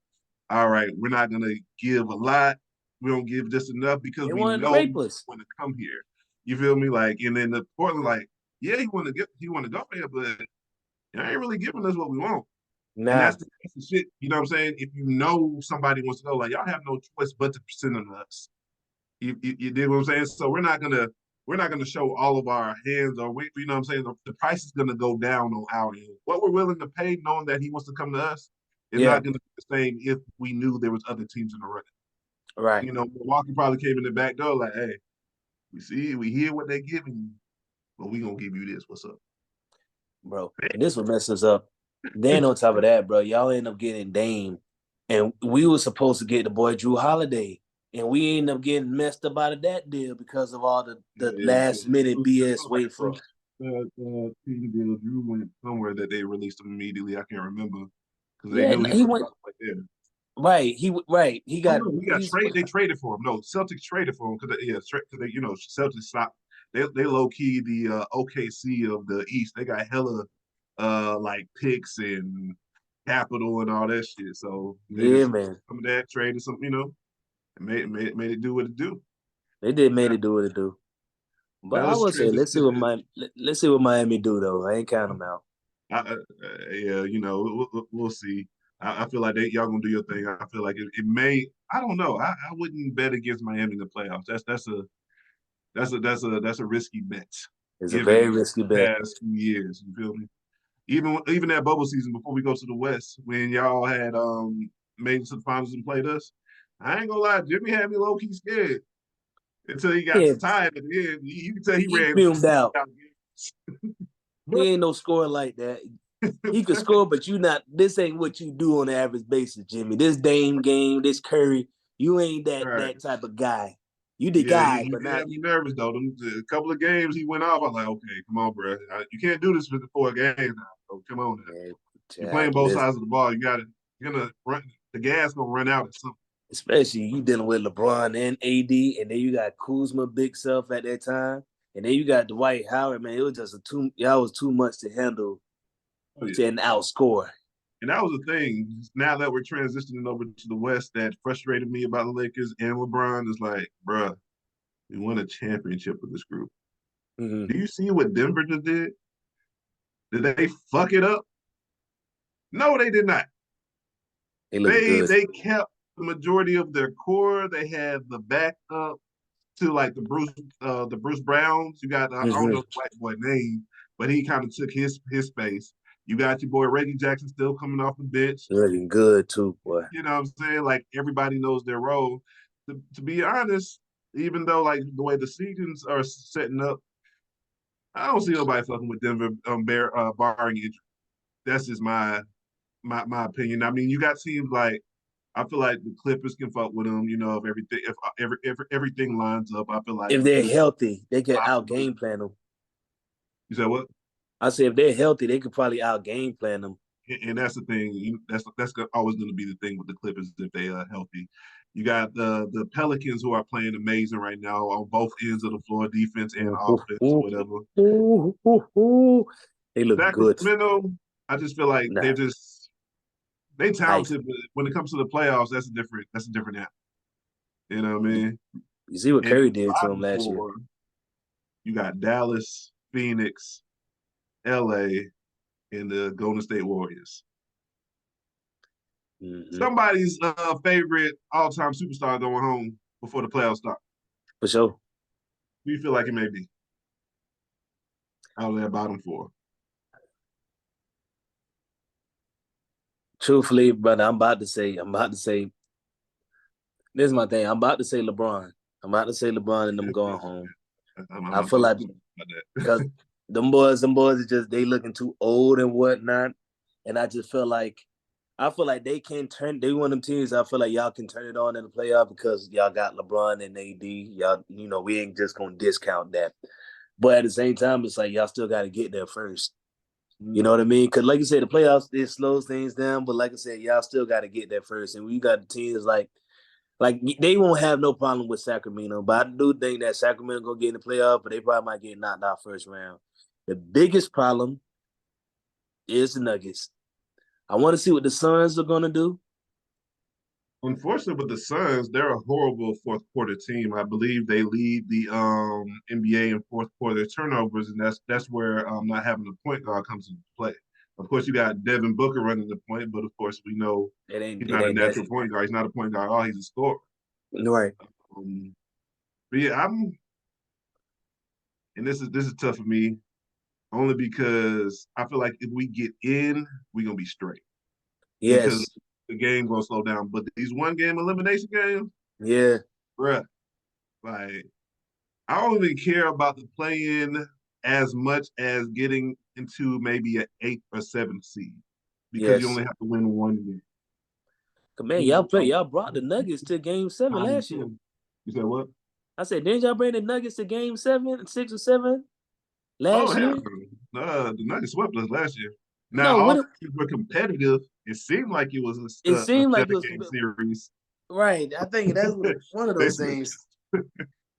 all right, we're not gonna give a lot. We don't give just enough because They we wanted to know rape us. when to come here. You feel me? Like, and then the Portland, like, yeah, he want to go there, but you ain't really giving us what we want. And Nah, that's the shit. You know what I'm saying? If you know somebody wants to go, like y'all have no choice but to send them to us. You did what I'm saying? So we're not gonna show all of our hands or we you know what I'm saying the price is gonna go down on our end. What we're willing to pay, knowing that he wants to come to us, is yeah, not gonna be the same if we knew there was other teams in the running. right, You know, Milwaukee probably came in the back door like, hey, we hear what they're giving you, but we gonna give you this. What's up? bro. And this would mess us up. Then on top of that, bro, y'all end up getting Dame, and we were supposed to get the boy Drew Holiday, and we end up getting messed up out of that deal because of all the Yeah, last minute BS like wait for. first team deal, Drew went somewhere that they released him immediately. I can't remember because they Yeah, knew he he was went right there. right. He Oh got no, he got he's trade. They traded for him. No, Celtics traded for him because they you know Celtics stopped. They low key the OKC of the East. They got hella like picks and capital and all that shit. So they yeah, just man. some of that traded some, you know, and made it do what it do. They did made Now, it do what it do. But now I let's would say transition to the let's see what Miami do though. I ain't count them out. yeah, you know, we'll see. I feel like y'all gonna do your thing. I feel like it may. I don't know. I wouldn't bet against Miami in the playoffs. That's a risky bet, It's a given very risky the bet. past few years. You feel me? Even that bubble season before we go to the West, when y'all had made it to the finals and played us, I ain't gonna lie, Jimmy had me low key scared until he got Yeah, to tied at the end. You can tell he he ran fumed out. but He ain't no scorer like that. He could score, but you not. This ain't what you do on an average basis, Jimmy. This Dame game, this Curry, you ain't all right. that type of guy. You the Yeah, guy, he but did not have me nervous though. A couple of games he went off. I was like, okay, come on, bro. You can't do this for the 4 games now. So come on now. man, You're Jack, playing both sides of the ball. You got to. You're gonna run. The gas gonna run out at some. especially you dealing with LeBron and AD, and then you got Kuzma, big self at that time, and then you got Dwight Howard. Man, it was just y'all was too much to handle Oh yeah. and outscore. And that was the thing. Now that we're transitioning over to the West, that frustrated me about the Lakers and LeBron is like, bruh, we won a championship with this group. Mm-hmm. Do you see what Denver just did? Did they fuck it up? No, they did not. They looking They good. they kept the majority of their core. They had the backup to like the Bruce Browns. You got I don't know Mm-hmm. the white boy name, but he kind of took his space. You got your boy Reggie Jackson still coming off the bench. Looking good too, boy. You know what I'm saying? Like everybody knows their role. To be honest, even though like the way the seasons are setting up, I don't see nobody fucking with Denver barring injury. That's just my opinion. I mean, you got teams like I feel like the Clippers can fuck with them. You know, if everything lines up, I feel like If the they're Clippers healthy, they can out possibly. game plan them. You said what? I say if they're healthy, they could probably out game plan them. And that's the thing. That's always going to be the thing with the Clippers if they are healthy. You got the Pelicans who are playing amazing right now on both ends of the floor, defense and offense or whatever. They look good. Sacramento, I just feel like Nah, they ice. talented, but when it comes to the playoffs, that's a different animal. You know what I mean? You see what And Curry then did to him bottom last year. four, you got Dallas, Phoenix, LA, and the Golden State Warriors. Somebody's favorite all-time superstar going home before the playoffs start. For sure. Who you feel like it may be out of that bottom four? Truthfully, brother, I'm about to say, this is my thing. I'm about to say LeBron. I'm about to say LeBron and them going home. I feel like because them boys are just they looking too old and whatnot. And I just feel like they can turn. They one of them teams. I feel like y'all can turn it on in the playoff because y'all got LeBron and AD. Y'all, we ain't just gonna discount that. But at the same time, it's like y'all still got to get there first. You know what I mean? Because like you said, the playoffs it slows things down. But like I said, y'all still got to get there first. And we got the teams like they won't have no problem with Sacramento. But I do think that Sacramento gonna get in the playoff, but they probably might get knocked out first round. The biggest problem is the Nuggets. I want to see what the Suns are gonna do. Unfortunately, with the Suns, they're a horrible fourth quarter team. I believe they lead the NBA in fourth quarter turnovers, and that's where not having a point guard comes into play. Of course, you got Devin Booker running the point, but of course, we know he's It not a ain't natural that point guard. He's not a point guard at all. He's a scorer. right. Um, but yeah, and this is tough for me only because I feel like if we get in, we're gonna be straight because Yes. the game gonna slow down. But these one game elimination games, Yeah. bruh, like I don't even care about the play-in as much as getting into maybe an 8th or 7th seed because you Yes. only have to win one game. Man, y'all brought the Nuggets to Game 7 last year. You said what? I said, didn't y'all bring the Nuggets to Game 7, 6 or 7 Oh last hell year? no. The Nuggets swept us last year. Now No, all what teams were competitive. It seemed like it was it a seemed like it was seven-game series. right. I think that's one of They those things.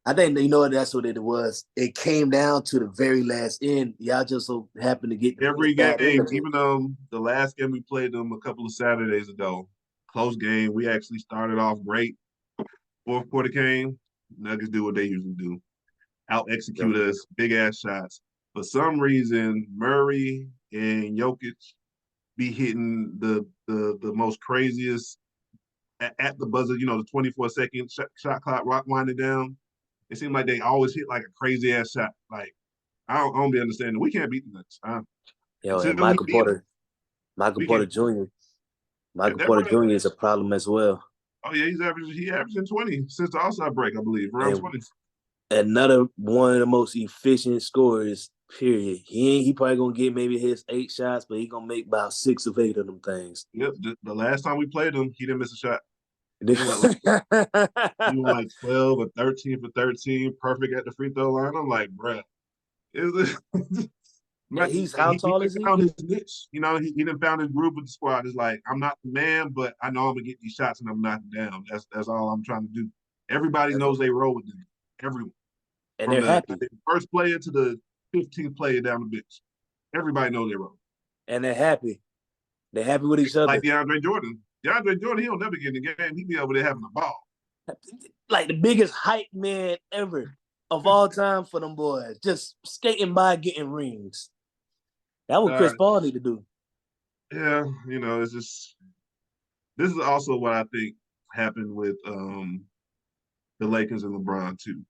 I think that's what it was. It came down to the very last end. Y'all just so happened to get every that game, into it. even the last game we played them a couple of Saturdays ago, close game. We actually started off great. Fourth quarter came, Nuggets do what they usually do. Out execute us, big ass shots. For some reason, Murray and Jokic be hitting the most craziest at the buzzer, the 24-second shot clock rock winding down. It seems like they always hit like a crazy ass shot. Like, I don't be understanding. We can't beat the Nuggets. And Until we beat them, Michael we Porter can't. Jr. Michael That Porter brother, Jr. is a problem as well. oh yeah, he averaging 20 since the All-Star break, I believe, around And 20. another one of the most efficient scorers, period. He probably gonna get maybe his 8 shots, but he gonna make about 6 of 8 of them things. Yep, the last time we played him, he didn't miss a shot. He went like 12 or 13 for 13, perfect at the free throw line. I'm like, bruh, is this? He's how he tall is he? found his niche. He didn't found his group with the squad. It's like I'm not the man, but I know I'm gonna get these shots and I'm knocking down. That's all I'm trying to do. Everybody knows they roll with them. Everyone And from they're the happy. first player to the 15th player down the bench. Everybody knows they roll. And they're happy. They're happy with each Like other. DeAndre Jordan. DeAndre Jordan, he'll never get in the game. He be over there having a ball. Like the biggest hype man ever of all time for them boys. Just skating by getting rings. That what Chris Paul need to do. Yeah, it's just this is also what I think happened with the Lakers and LeBron too,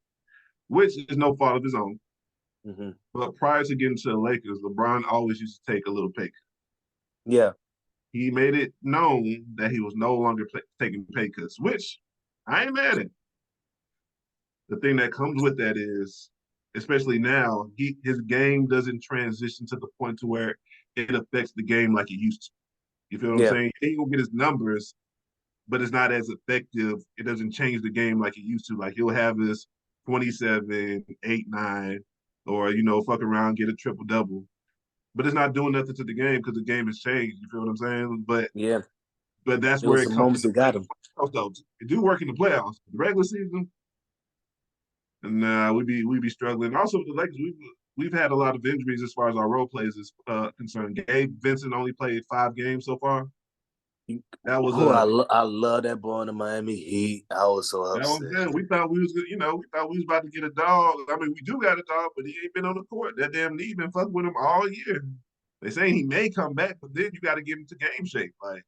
which is no fault of his own. Mm-hmm. But prior to getting to the Lakers, LeBron always used to take a little pay cut. Yeah. He made it known that he was no longer taking pay cuts, which I ain't mad at. The thing that comes with that is, especially now, his game doesn't transition to the point to where it affects the game like it used to. You feel what I'm saying? He ain't gonna get his numbers, but it's not as effective. It doesn't change the game like it used to. Like he'll have his 27, 8, 9, or fuck around, get a triple double. But it's not doing nothing to the game because the game has changed. You feel what I'm saying? But yeah, but that's It where was it the comes moments into that play. got him. Also, it do work in the playoffs. The regular season, and we'd be struggling. Also, with the Lakers, we've had a lot of injuries as far as our role players is concerned. Gabe Vincent only played 5 games so far. That was Oh, a I love that boy in the Miami Heat. I was so that was upset. good. We thought we was good, we thought we was about to get a dog. I mean, we do got a dog, but he ain't been on the court. That damn knee been fucking with him all year. They saying he may come back, but then you got to get him to game shape. Like,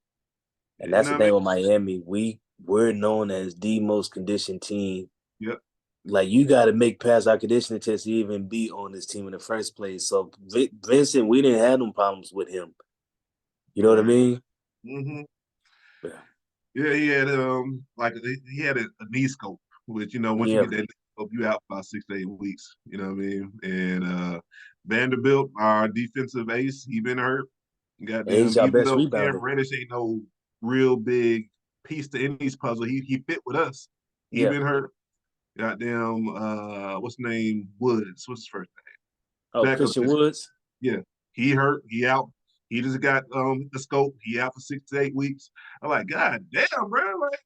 And you that's know the what I mean? thing with Miami. We're known as the most conditioned team. Yep. Like you got to make past our conditioning test to even be on this team in the first place. So Vincent, we didn't have no problems with him. You know what I Right. mean? Mm-hmm. Yeah. Yeah, he had like he had a knee scope, which once you Yeah. get that knee scope, you out about 6 to 8 weeks. You know what I mean? And Vanderbilt, our defensive ace, he been hurt. And he's Goddamn, our even best though Cam rebounder. Reddish ain't no real big piece to any's puzzle, he fit with us. He Yeah. been hurt. Goddamn, what's the name? Woods. What's his first Oh, name? Backup Christian center. Woods. Yeah, he hurt. He out. He just got the scope. He out for 6 to 8 weeks. I'm like, God damn, bro. Like,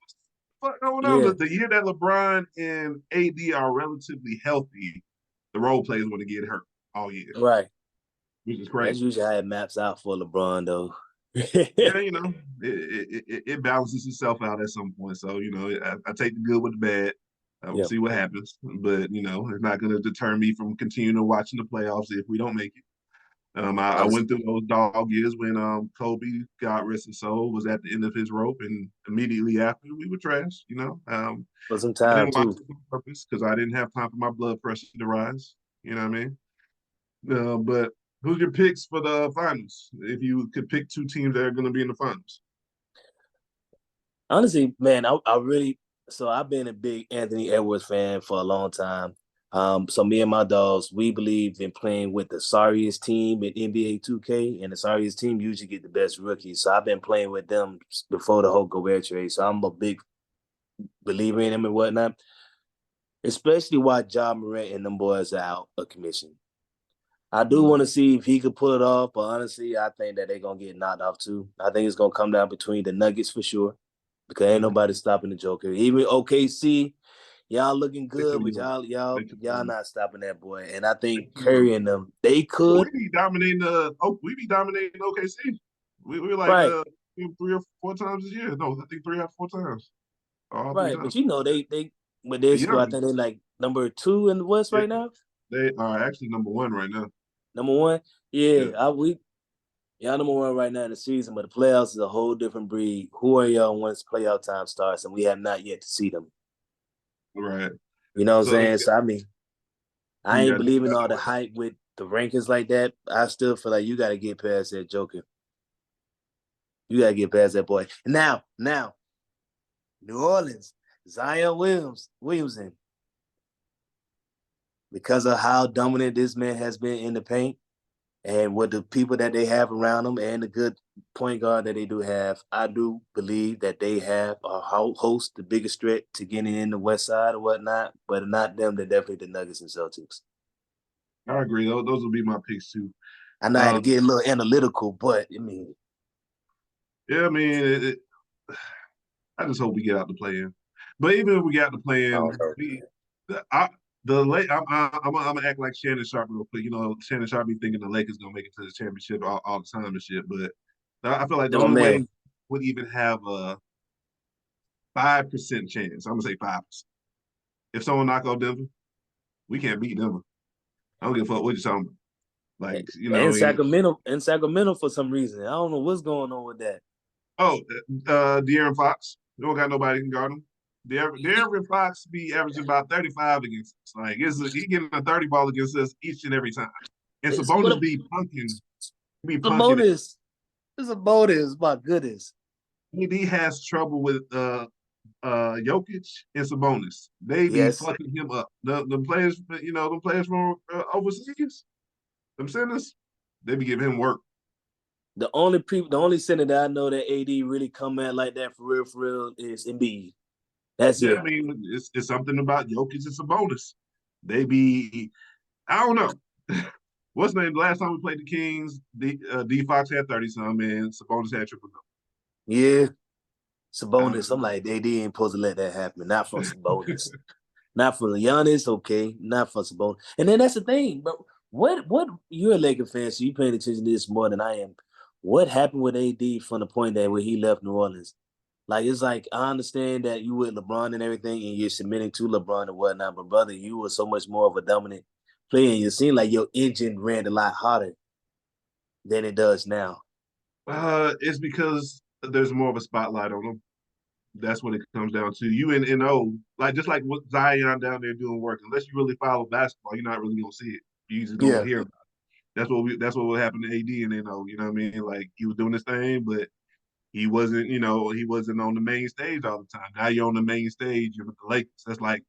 what's going on? Yeah. The year that LeBron and AD are relatively healthy, the role players want to get hurt all year, Right. which is That's crazy. usually how it maps out for LeBron, though. Yeah, it balances itself out at some point. So I take the good with the bad. We'll Yeah. see what happens, but it's not going to deter me from continuing to watching the playoffs if we don't make it. I went through those dog years when Kobe, God rest his soul, was at the end of his rope, and immediately after we were trash. For some I time didn't watch too. it on purpose because I didn't have time for my blood pressure to rise. You know what I mean? But who's your picks for the finals? If you could pick 2 teams that are going to be in the finals. Honestly, man, I really so I've been a big Anthony Edwards fan for a long time. So me and my dogs, we believe in playing with the sorriest team in NBA 2K, and the sorriest team usually get the best rookies. So I've been playing with them before the whole Gobert trade. So I'm a big believer in them and whatnot, especially while Ja Morant and them boys are out of commission. I do want to see if he could pull it off, but honestly, I think that they're gonna get knocked off too. I think it's gonna come down between the Nuggets for sure, because ain't Mhm. nobody stopping the Joker. Even OKC, y'all looking They good, too but young. y'all They y'all too y'all young. not stopping that boy. And I They think too young. Curry and them, they But we could. be dominating we be dominating OKC. We like Right, 3 or 4 times a year. No, I think 3 or 4 times. All three right. times. But you know, they with their They score, I young. think they're like number 2 in the West Yeah, right now. they are actually number 1 right now. Number 1. Yeah. Yeah, y'all number 1 right now in the season, but the playoffs is a whole different breed. Who are y'all once playoff time starts, and we have not yet to see them. Right. You know what I'm So saying? So I mean, who I you ain't got? believing all the hype with the rankings like that. I still feel like you got to get past that Joker. You got to get past that boy. Now, New Orleans, Zion Williamson, because of how dominant this man has been in the paint and with the people that they have around him and the good point guard that they do have, I do believe that they have a host, the biggest threat to getting in the West Side or whatnot, but not them. They're definitely the Nuggets and Celtics. I agree. Those will be my picks too. I know I had to Um, get a little analytical, but I mean, yeah, I mean, I just hope we get out the play in. But even if we got the play I in, don't know. the late. I'm gonna act like Shannon Sharp real quick. Shannon Sharp be thinking the Lakers gonna make it to the championship all the time and shit. But I feel like the Then my only man, way would even have a 5% chance. I'm gonna say 5%. If someone knock out Denver, we can't beat Denver. I don't give a fuck what you're talking about. Like, and Sacramento for some reason. I don't know what's going on with that. oh, De'Aaron Fox. We don't got nobody can guard him. De'Aaron Fox be averaging about 35 against us. Like, he getting a 30 ball against us each and every time. And It's what Sabonis a be punking. Sabonis. It's a bonus. My goodness. He has trouble with Jokic and Sabonis. They be Yes. fucking him up. The players, the players from overseas, them centers, they be giving him work. The only center that I know that AD really come at like that for real is Embiid. That's Yeah, it. I mean, it's something about Jokic and Sabonis. They be, I don't know. What's the name? The last time we played the Kings, D Fox had 30 some, and Sabonis had triple double. Yeah. Sabonis, I'm like, they ain't supposed to let that happen. Not from Sabonis. Not for Giannis, okay. Not for Sabonis. And then that's the thing, bro. What you're a Laker fan, so you paying attention to this more than I am. What happened with AD from the point that when he left New Orleans? Like, it's like, I understand that you with LeBron and everything, and you're submitting to LeBron and whatnot, but brother, you were so much more of a dominant player, and you seem like your engine ran a lot hotter than it does now. It's because there's more of a spotlight on them. That's what it comes down to. You and NO, like just like what Zion down there doing work. Unless you really follow basketball, you're not really gonna see it. You just gonna Yeah. hear about it. That's what will happen to AD and NO. You know what I mean? Like he was doing this thing, but he wasn't on the main stage all the time. Now you're on the main stage, you're with the Lakers. That's like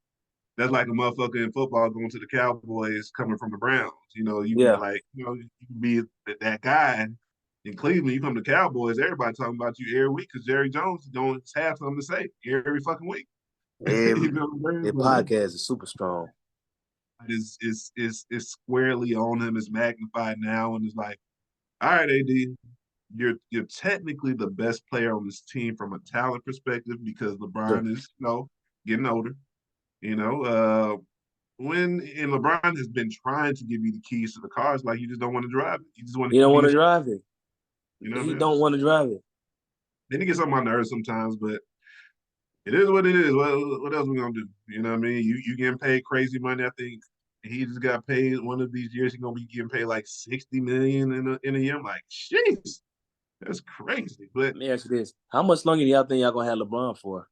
a motherfucker in football going to the Cowboys coming from the Browns. You can be Yeah. like, you can be that guy in Cleveland. You come to Cowboys, everybody talking about you every week because Jerry Jones don't have something to say every fucking week. Every You know what I'm their saying? podcast is super strong. But it's squarely on him. It's magnified now, and it's like, all right, AD, you're technically the best player on this team from a talent perspective because Sure. LeBron is getting older. You know, and LeBron has been trying to give you the keys to the cars, like you just don't want to drive it. You just want He to don't be want in to shape. drive it. You know what He I mean? don't want to drive it. Then he gets on my nerves sometimes, but it is what it is. What else we gonna do? You know what I mean? You getting paid crazy money. I think he just got paid one of these years. He's gonna be getting paid like 60 million in a year. I'm like, jeez, that's crazy. But Let me ask you this: how much longer do y'all think y'all gonna have LeBron for?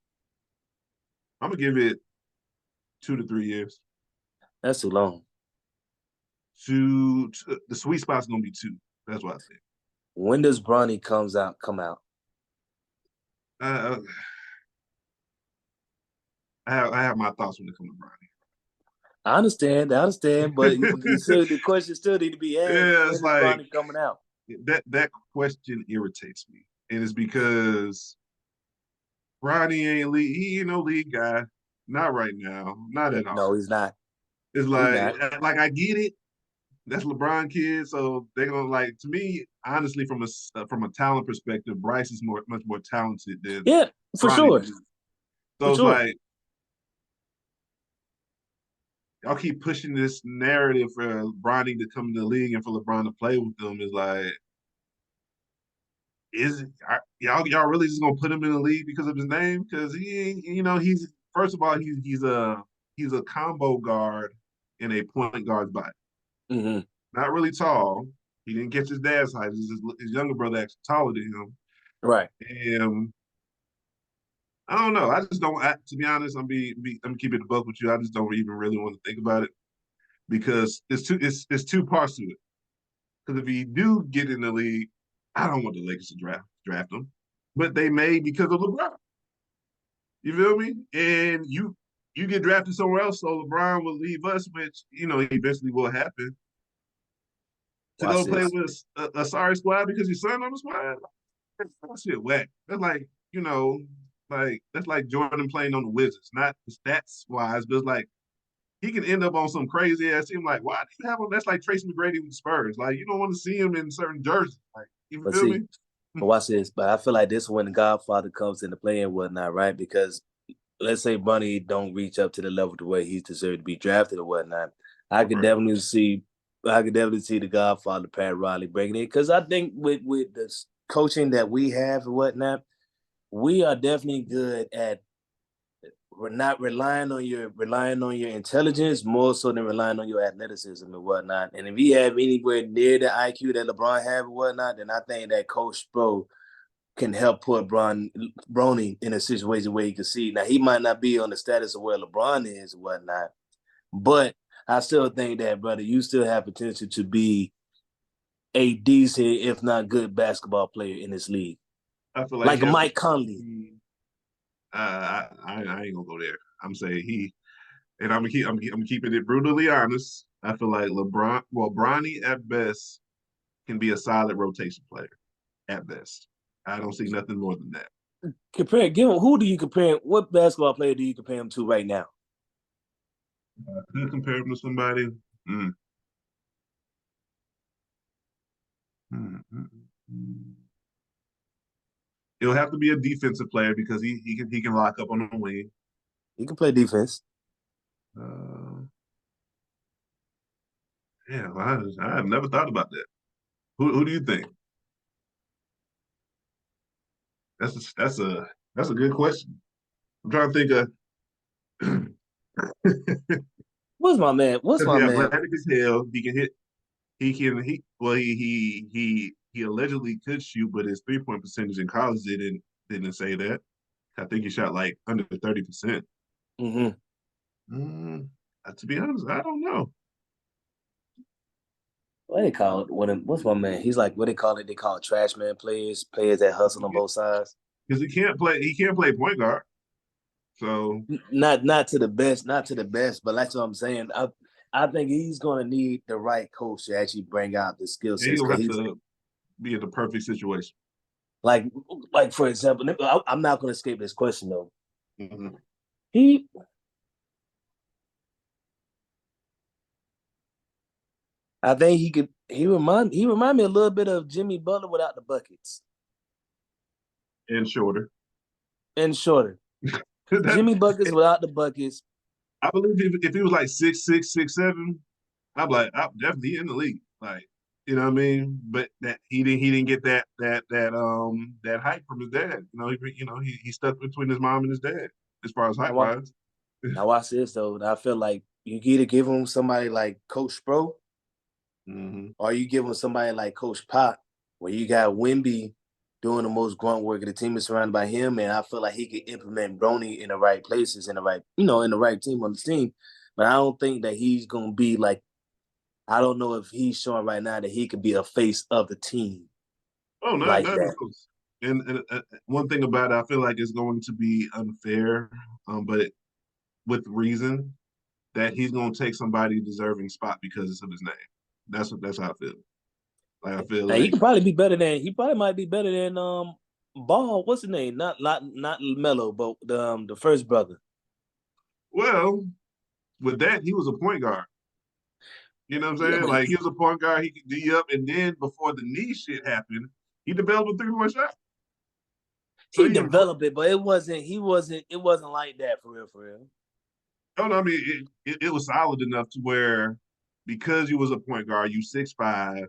I'm gonna give it 2 to 3 years. That's too long. The sweet spot's gonna be 2. That's what I think. When does Bronny come out? Uh, I have my thoughts when it comes to Bronny. I understand, but the question still need to be asked: Yeah, when it's is like Bronny coming out? that question irritates me, and it's because Bronny ain't lead. He ain't no lead guy. Not right now. Not at No, all. he's not. It's He's not. like I get it. That's LeBron kid, so they're gonna like. To me, honestly, from a talent perspective, Bryce is much more talented than Yeah, for Bronny. sure, for So it's sure. like y'all keep pushing this narrative for Bronny to come to the league and for LeBron to play with them. Is like, y'all really just gonna put him in the league because of his name? Because he ain't, he's first of all he's a combo guard in a point guard body. Mm-hmm. Not really tall. He didn't catch his dad's height. His younger brother actually taller than him. Right. And I don't know. I just don't. To be honest, I'm keeping the buck with you. I just don't even really want to think about it because it's two parts to it. Because if he do get in the league, I don't want the Lakers to draft him, but they may because of LeBron. You feel me? And you get drafted somewhere else, so LeBron will leave us, which eventually will happen. To Watch go play this. with a sorry squad because your son on the squad, that shit whack. That's like that's like Jordan playing on the Wizards, not the stats wise, but it's like he can end up on some crazy ass team. Like, why do you have him? That's like Tracy McGrady with the Spurs. Like, you don't want to see him in certain jerseys. Like, you But feel see, me? but watch this. But I feel like this is when the Godfather comes into play and whatnot, right? Because let's say Bronny don't reach up to the level to where he's deserved to be drafted or whatnot. I could Right. definitely see the Godfather Pat Riley breaking it because I think with the coaching that we have and whatnot, we are definitely good at we're not relying on your intelligence more so than relying on your athleticism and whatnot. And if he have anywhere near the IQ that LeBron have and whatnot, then I think that Coach Spo can help put Bronny in a situation where he can see. Now he might not be on the status of where LeBron is and whatnot, but I still think that, brother, you still have potential to be a decent, if not good, basketball player in this league, I feel like like he has. Mike Conley. I ain't gonna go there. I'm saying and I'm keeping it brutally honest. I feel like Bronny at best can be a solid rotation player at best. I don't see nothing more than that. Who do you compare? What basketball player do you compare him to right now? Could compare him to somebody. Mm. Mm, mm, mm. It'll have to be a defensive player because he can lock up on the wing. He can play defense. Uh, yeah, I have never thought about that. Who do you think? That's a good question. I'm trying to think of What's my man? What's because my he man? athletic as hell. He can hit. He well he allegedly could shoot, but his 3-point percentage in college didn't say that. I think he shot like under 30%. Mm-hmm. Mm, to be honest, I don't know. What they call it? What's my man? He's like what they call it. They call it trash man players that hustle on both sides. Because he can't play point guard. So Not to the best, not to the best, but that's what I'm saying. I think he's gonna need the right coach to actually bring out the skill he sets gonna because have he's to be in the perfect situation. like for example, I'm not gonna escape this question though. Mm-hmm. He I think he could he remind me a little bit of Jimmy Butler without the buckets And shorter. and shorter. that, Jimmy buckets without the buckets. I believe if he was like 6'6", 6'7", I'm definitely in the league. Like, you know what I mean? But that he didn't get that hype from his dad. He stuck between his mom and his dad as far as hype Now, wise. now watch this though. I feel like you either give him somebody like Coach Sproul Mm-hmm. or you give him somebody like Coach Pop, where you got Wimby doing the most grunt work, and the team is surrounded by him. And I feel like he could implement Brony in the right places, in the right, in the right team on the team. But I don't think that he's gonna be like. I don't know if he's showing right now that he could be a face of the team Oh, not like not even that. close. And one thing about it, I feel like it's going to be unfair, but with reason that he's going to take somebody deserving spot because of his name. That's how I feel. Like I feel And he like, could probably be better than he probably might be better than Ball. What's his name? Not Melo, but the first brother. well, with that he was a point guard. You know what I'm Yeah, saying? but Like he was a point guard, he could D up, and then before the knee shit happened, he developed a 3-point shot. So he he improved. developed it, but it wasn't like that for real, for real. Oh no, I mean it was solid enough to where because you was a point guard, you 6'5",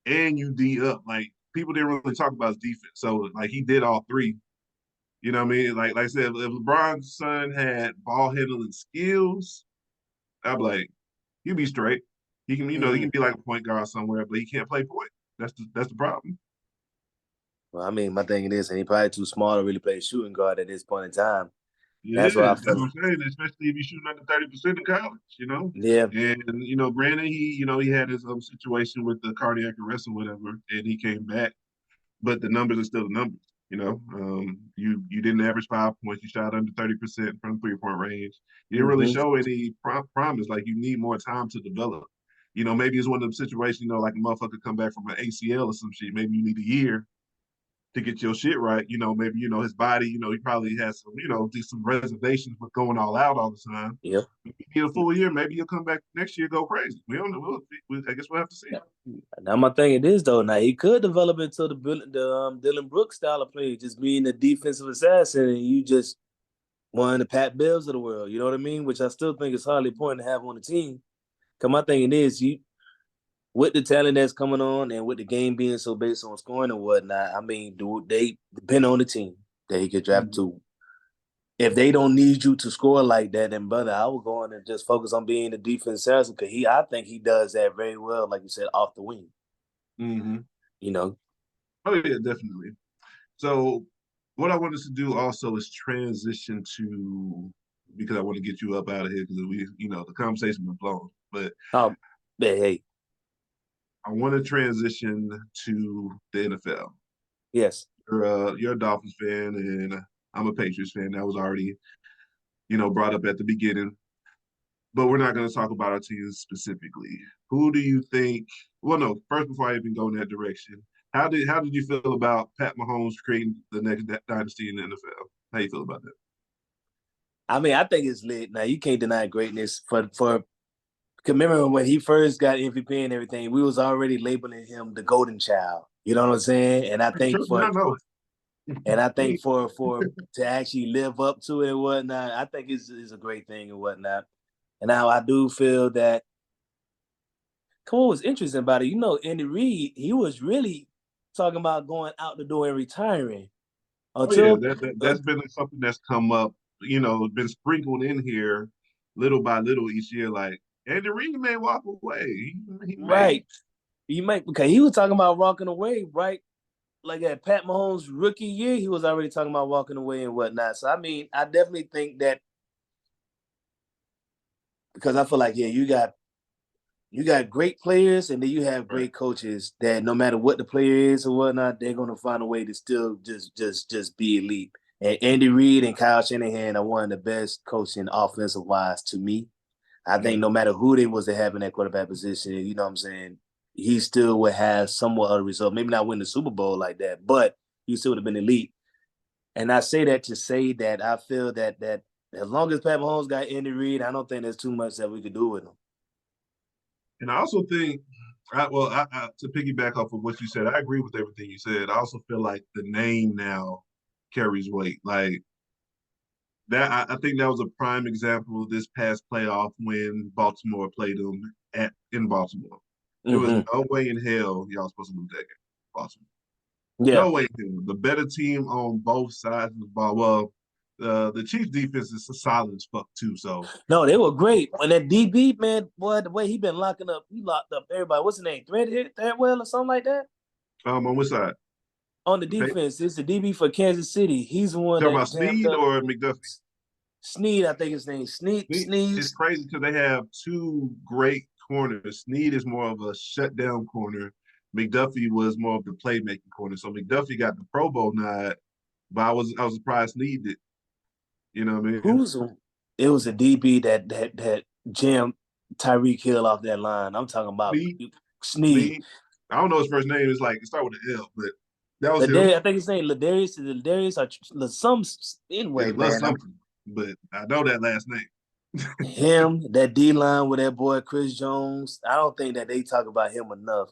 and you D up. Like people didn't really talk about his defense. So like he did all three. You know what I mean? Like I said, if LeBron's son had ball handling skills, I'd be like, he'd be straight. He Mm-hmm. can be like a point guard somewhere, but he can't play point. That's the problem. Well, I mean, my thing is, and he probably too small to really play shooting guard at this point in time. It That's what I is. That's feel. what I'm saying. Especially if you're shooting under 30% in college. Yeah. And granted, he had his situation with the cardiac arrest or whatever, and he came back. But the numbers are still the numbers. You didn't average 5 points. You shot under 30% from the 3-point range. You didn't really Mm-hmm. show any promise. Like you need more time to develop. Maybe it's one of them situations. Like a motherfucker come back from an ACL or some shit. Maybe you need a year to get your shit right. Maybe his body. He probably has some. Some reservations with going all out all the time. Yep. If you need a full year, maybe you'll come back next year, go crazy. We don't know. I guess we'll have to see. Now my thing it is though. Now he could develop into the Dylan Brooks style of play, just being the defensive assassin, and you just one of the Pat Bells of the world. You know what I mean? Which I still think is hardly important to have on the team. Cause my thing is you with the talent that's coming on and with the game being so based on scoring and whatnot. I mean, do they depend on the team that he could draft Mm-hmm. to? If they don't need you to score like that, then brother, I would go on and just focus on being the defense assassin because I think he does that very well, like you said, off the wing. Mm-hmm. You know. Oh yeah, definitely. So what I wanted to do also is transition to because I want to get you up out of here because the conversation was blown. But Oh, hey, I want to transition to the NFL. yes. You're a Dolphins fan, and I'm a Patriots fan. That was already brought up at the beginning. But we're not going to talk about our teams specifically. Who do you think? Well, no. First, before I even go in that direction, how did you feel about Pat Mahomes creating the next dynasty in the NFL? How you feel about that? I mean, I think it's lit. Now you can't deny greatness for. Remember when he first got MVP and everything, we was already labeling him the golden child. You know what I'm saying? And I think True, I know. And I think for to actually live up to it and whatnot, I think is a great thing and whatnot. And now I do feel that what was interesting about it, Andy Reid, he was really talking about going out the door and retiring Oh yeah, until that's been something that's come up, been sprinkled in here little by little each year. Like Andy Reid may walk away. He may. right. You might because he was talking about walking away, right? Like at Pat Mahomes' rookie year, he was already talking about walking away and whatnot. So I mean, I definitely think that because I feel like you got great players and then you have Right. great coaches that no matter what the player is or whatnot, they're gonna find a way to still just be elite. And Andy Reid and Kyle Shanahan are one of the best coaching offensive wise to me. I think Yeah. no matter who they was to have in that quarterback position, you know what I'm saying, he still would have somewhat of a result. Maybe not win the Super Bowl like that, but he still would have been elite. And I say that to say that I feel that as long as Pat Mahomes got Andy Reid, I don't think there's too much that we could do with him. And I also think, to piggyback off of what you said, I agree with everything you said. I also feel like the name now carries weight. Like that, I think that was a prime example of this past playoff when Baltimore played them in Baltimore. There was Mm-hmm. no way in hell y'all supposed to lose that game, Baltimore. Yeah. No way in hell. The better team on both sides of the ball. Well, the Chiefs defense is solid as fuck too. So No, they were great. When that DB, man, boy, the way he been he locked up everybody. What's his name? Threadwell or something like that? on which side? On the Okay. defense, it's the DB for Kansas City. He's the one Talking that about jammed Snead up or McDuffie? Snead, I think his name. It's Sneeze. crazy because they have two great corners. Snead is more of a shutdown corner. McDuffie was more of the playmaking corner. So McDuffie got the Pro Bowl nod, but I was surprised Snead did. You know what I mean? Who's it was a DB that jammed Tyreek Hill off that line. I'm talking about Snead, Snead. Snead. I don't know his first name. It's like it started with an L, but that was him. I think his name Ladarius or some Yeah, anyway, love man. something, but I know that last name. Him, that D line with that boy Chris Jones. I don't think that they talk about him enough.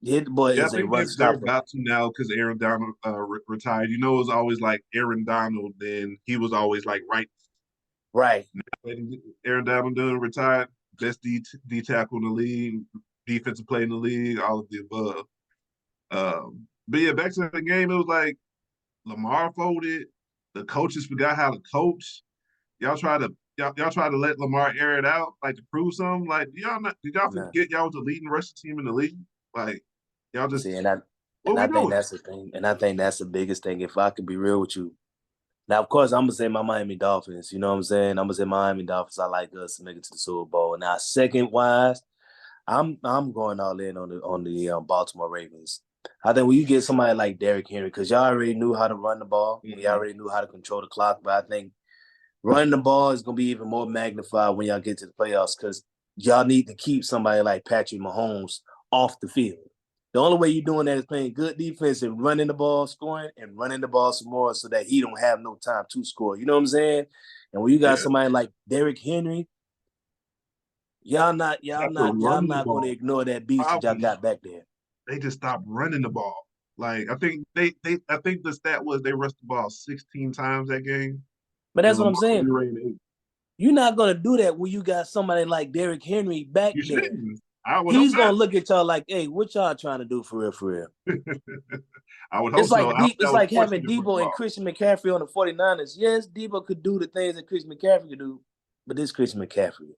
His boy Yeah, I is a think run they're stopper. about to now because Aaron Donald retired. You know, it was always like Aaron Donald. Then he was always like right. Right. Aaron Donald done retired, best D tackle in the league, defensive play in the league, all of the above. But yeah, back to the game, it was like Lamar folded. The coaches forgot how to coach. Y'all try to y'all try to let Lamar air it out, like to prove something. Like did y'all Nah. forget y'all was the leading rushing team in the league? Like y'all just See, what and we I think doing? that's the thing. And I think that's the biggest thing. If I could be real with you. Now, of course, I'm gonna say my Miami Dolphins. You know what I'm saying? I'm gonna say Miami Dolphins. I like us to make it to the Super Bowl. Now, second wise, I'm going all in on the Baltimore Ravens. I think when you get somebody like Derrick Henry, because y'all already knew how to run the ball, we Mm-hmm. already knew how to control the clock, but I think running the ball is gonna be even more magnified when y'all get to the playoffs because y'all need to keep somebody like Patrick Mahomes off the field. The only way you're doing that is playing good defense and running the ball, scoring, and running the ball some more so that he don't have no time to score. You know what I'm saying? And when you got Yeah, somebody like Derrick Henry, y'all not you y'all have to not y'all run the not going to ball. ignore that beast that y'all Problem, got back there. they just stopped running the ball. Like I think I think the stat was they rushed the ball 16 times that game, But and that's what I'm Lamar saying. only ran 8. You're not going to do that when you got somebody like Derrick Henry back You there. shouldn't. I would hope He's not. gonna look at y'all like, "Hey, what y'all trying to do for real? For real?" I would hope It's so. like I hope that It's was like having forcing the Debo and football. Christian McCaffrey on the 49ers. Yes, Debo could do the things that Christian McCaffrey could do, but this Christian McCaffrey,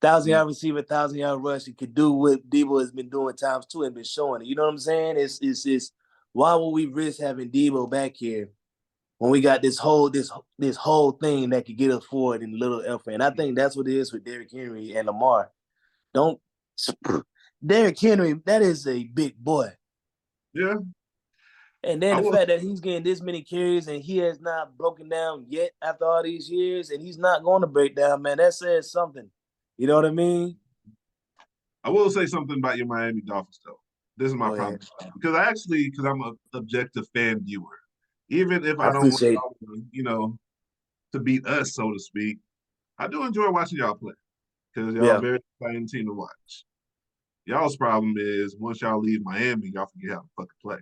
1,000 yard receiver, 1,000 yard rush, he could do what Debo has been doing times two and been showing it. You know what I'm saying? It's why would we risk having Debo back here when we got this whole thing that could get us forward in little effort? And I think that's what it is with Derrick Henry and Lamar. Don't Derrick Henry, that is a big boy. Yeah, And then I the will. fact that he's getting this many carries and he has not broken down yet after all these years, and he's not going to break down, man, that says something. You know what I mean? I will say something about your Miami Dolphins though. This is my Go ahead. problem because I'm an objective fan viewer. Even if I I don't want appreciate y'all, to beat us, so to speak, I do enjoy watching y'all play because y'all are a yeah. very exciting team to watch. Y'all's problem is once y'all leave Miami, y'all forget how to fucking play.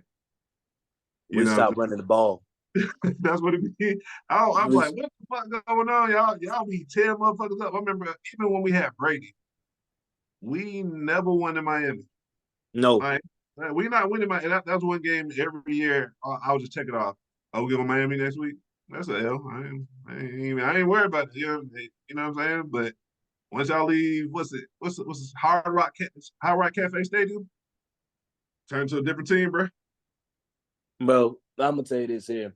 You We know what stopped running the ball. I'm saying? That's what it be. I'm like, what the fuck going on? Y'all be tearing motherfuckers up. I remember even when we had Brady, we never won in Miami. No, Like, we not winning my. That's one game every year. I'll just check it off. Are we going to Miami next week? That's a L. I ain't worried about it. You know what I'm saying? But once y'all leave, what's this Hard Rock Cafe Stadium? Turn to a different team, bro. bro. I'm gonna tell you this here.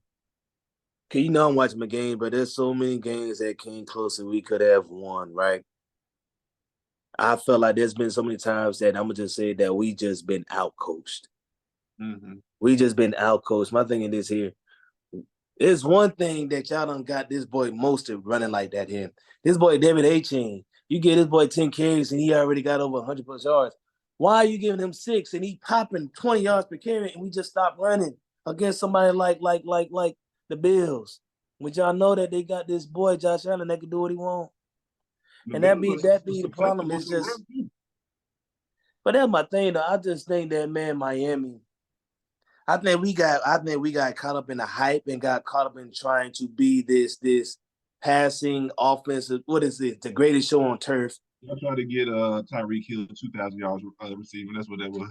Cause you know I'm watching my game, but there's so many games that came close and we could have won, right? I felt like there's been so many times that I'm gonna just say that we just been outcoached. Mm-hmm. We just been outcoached. My thing in this here, it's one thing that y'all done got this boy Mostert running like that here. This boy David A-Chain, you get this boy 10 carries and he already got over 100 plus yards. Why are you giving him 6 and he popping 20 yards per carry and we just stop running against somebody like the Bills? Would y'all know that they got this boy Josh Allen that can do what he want? The And that Bills be are that be the problem susceptible is to the just. run too. But that's my thing though. I just think that man Miami. I think we got caught up in the hype and got caught up in trying to be this passing offensive. What is it? The greatest show on turf. I tried to get Tyreek Hill 2,000 yards receiving. That's what that was.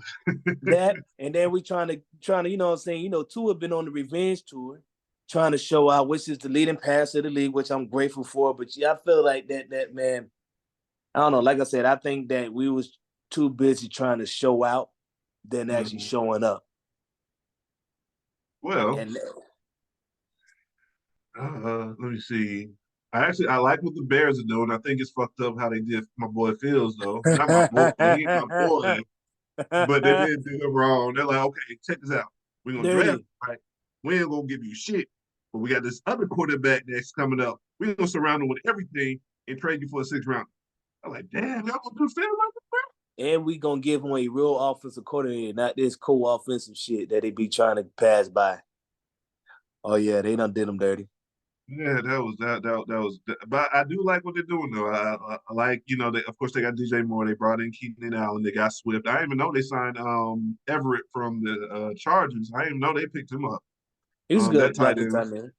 That and then we trying to you know what I'm saying. You know, Tua have been on the revenge tour, trying to show out which is the leading passer of the league, which I'm grateful for. But yeah, I feel like that man. I don't know. Like I said, I think that we was too busy trying to show out than actually Mhm. showing up. Well, And let me see. I like what the Bears are doing. I think it's fucked up how they did my boy Fields though. Not my boy. He ain't my boy. But they did do it wrong. They're like, okay, check this out. We're gonna draft, Dirty. right? We ain't gonna give you shit. But we got this other quarterback that's coming up. We're gonna surround him with everything and trade you for a 6th round. I'm like, damn, y'all gonna do something like that? And we gonna give him a real offensive coordinator, not this co-offensive shit that they be trying to pass by. Oh yeah, they done did him dirty. Yeah, that was. But I do like what they're doing though. I like they of course they got DJ Moore. They brought in Keenan Allen. They got Swift. I didn't even know they signed Everett from the Chargers. I didn't even know they picked him up. He was That good, tight like the end. time man.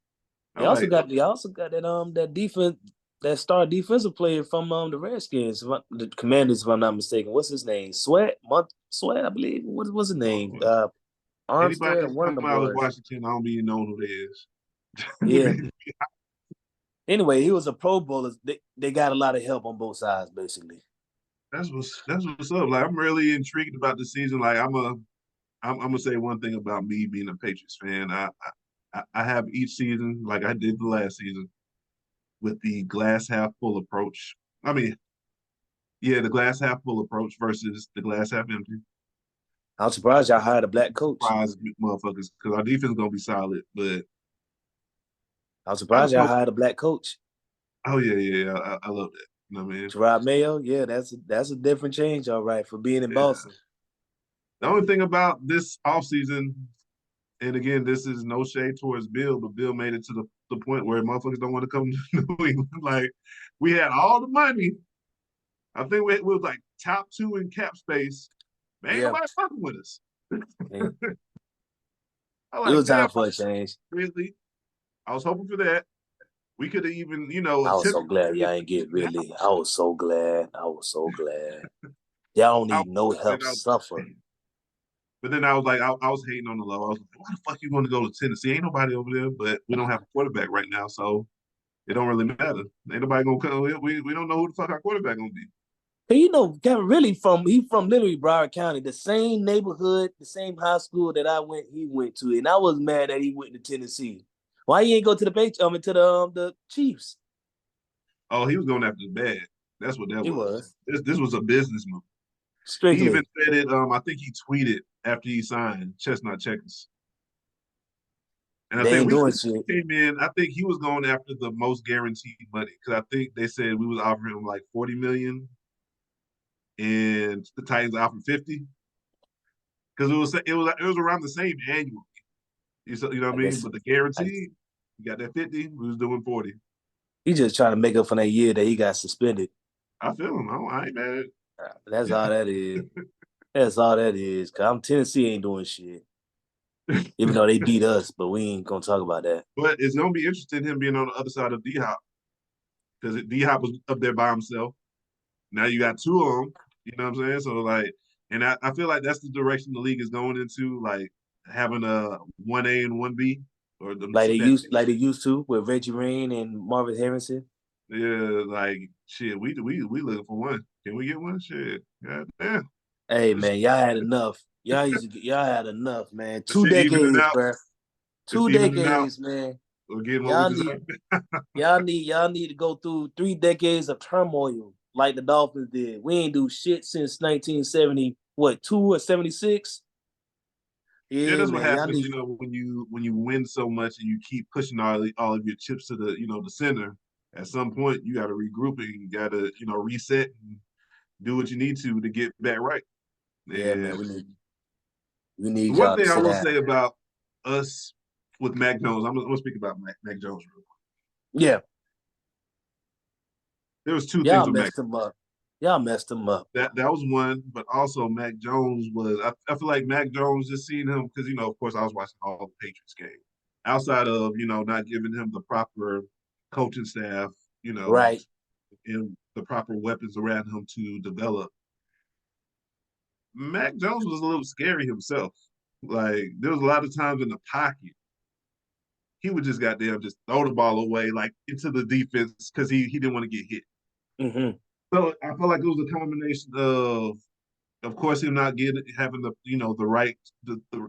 I like. They also got that defense that star defensive player from the Redskins, the Commanders, if I'm not mistaken. What's his name? Sweat, I believe. What's his name? Anybody Armstead, that's one of come them out of boys. Washington, I don't even know who they is. Yeah. Anyway, he was a Pro Bowler. They got a lot of help on both sides, basically. That's what's up. Like I'm really intrigued about the season. Like I'm gonna say one thing about me being a Patriots fan. I have each season like I did the last season with the glass half full approach. I mean, yeah, the glass half full approach versus the glass half empty. I'm surprised y'all hired a black coach. Surprise motherfuckers because our defense is gonna be solid. But I'm I surprised don't y'all know. hired a black coach. Oh yeah. I love that. You know what I mean? Gerard Mayo, yeah, that's a different change, all right, for being in Yeah. Boston. The only thing about this offseason, and again, this is no shade towards Bill, but Bill made it to the point where motherfuckers don't want to come to New England. Like, we had all the money. I think we was like top 2 in cap space. Man, ain't Yeah, nobody fucking with us. yeah. I It like, was damn, time for a change. really. I was hoping for that. We could have even, I was so attempted glad to y'all ain't get win the really. I house. was so glad. I was so glad. Y'all don't I need no was, help suffer. but then I was like, I was hating on the low. I was like, why the fuck you want to go to Tennessee? Ain't nobody over there, but we don't have a quarterback right now, so it don't really matter. Ain't nobody gonna come. We don't know who the fuck our quarterback gonna be. And Kevin really he from literally Broward County, the same neighborhood, the same high school that he went to, and I was mad that he went to Tennessee. Why he ain't go to the to the Chiefs? Oh, he was going after the bag. That's what that He was. was This was a business move. He even strictly. said it. I think he tweeted after he signed Chestnut Checkers, and I They think ain't we doing shit. came in. I think he was going after the most guaranteed money because I think they said we was offering him like 40 million, and the Titans offered 50 because it was around the same annual. You know what I I mean? guess But the I, guarantee, you got that 50. We was doing 40. he just trying to make up for that year that he got suspended. I feel him. I ain't mad. That's all that is. That's all that is. Cause I'm Tennessee ain't doing shit. even though they beat us, but we ain't gonna talk about that. But it's gonna be interesting him being on the other side of D Hop because D Hop was up there by himself. Now you got two of them. You know what I'm saying? So like, and I feel like that's the direction the league is going into, like having a 1A and 1B or them Like they used to with Reggie Rain and Marvin Harrison. yeah, like shit. We looking for one. Can we get one? Shit. God damn. Hey This, man, y'all had enough. Y'all had enough, man. this Two shit evening decades, out. bro. It's Two evening out. decades, man. We're getting what we Y'all deserve. need y'all need to go through 3 decades of turmoil like the Dolphins did. We ain't do shit since 1970, what, 2 or 76? Yeah, Yeah, that's what man. Y'all happens. need You know, when you win so much and you keep pushing all of your chips to the center. At some point, you got to regroup and you got to reset and do what you need to get back right. Yeah, man, And we the need one y'all to thing I sit will down. say about us with Mac Jones, I'm gonna speak about Mac Jones real quick. Yeah, There was two things y'all with Mac. messed him up. Y'all messed him up. That was one, but also Mac Jones was. I feel like Mac Jones just seeing him because of course I was watching all the Patriots game. Outside of not giving him the proper coaching staff, Right. and the proper weapons around him to develop. Mac Jones was a little scary himself. Like there was a lot of times in the pocket, he would just goddamn just throw the ball away like into the defense because he didn't want to get hit. Mm-hmm. So I felt like it was a combination of course, him not having the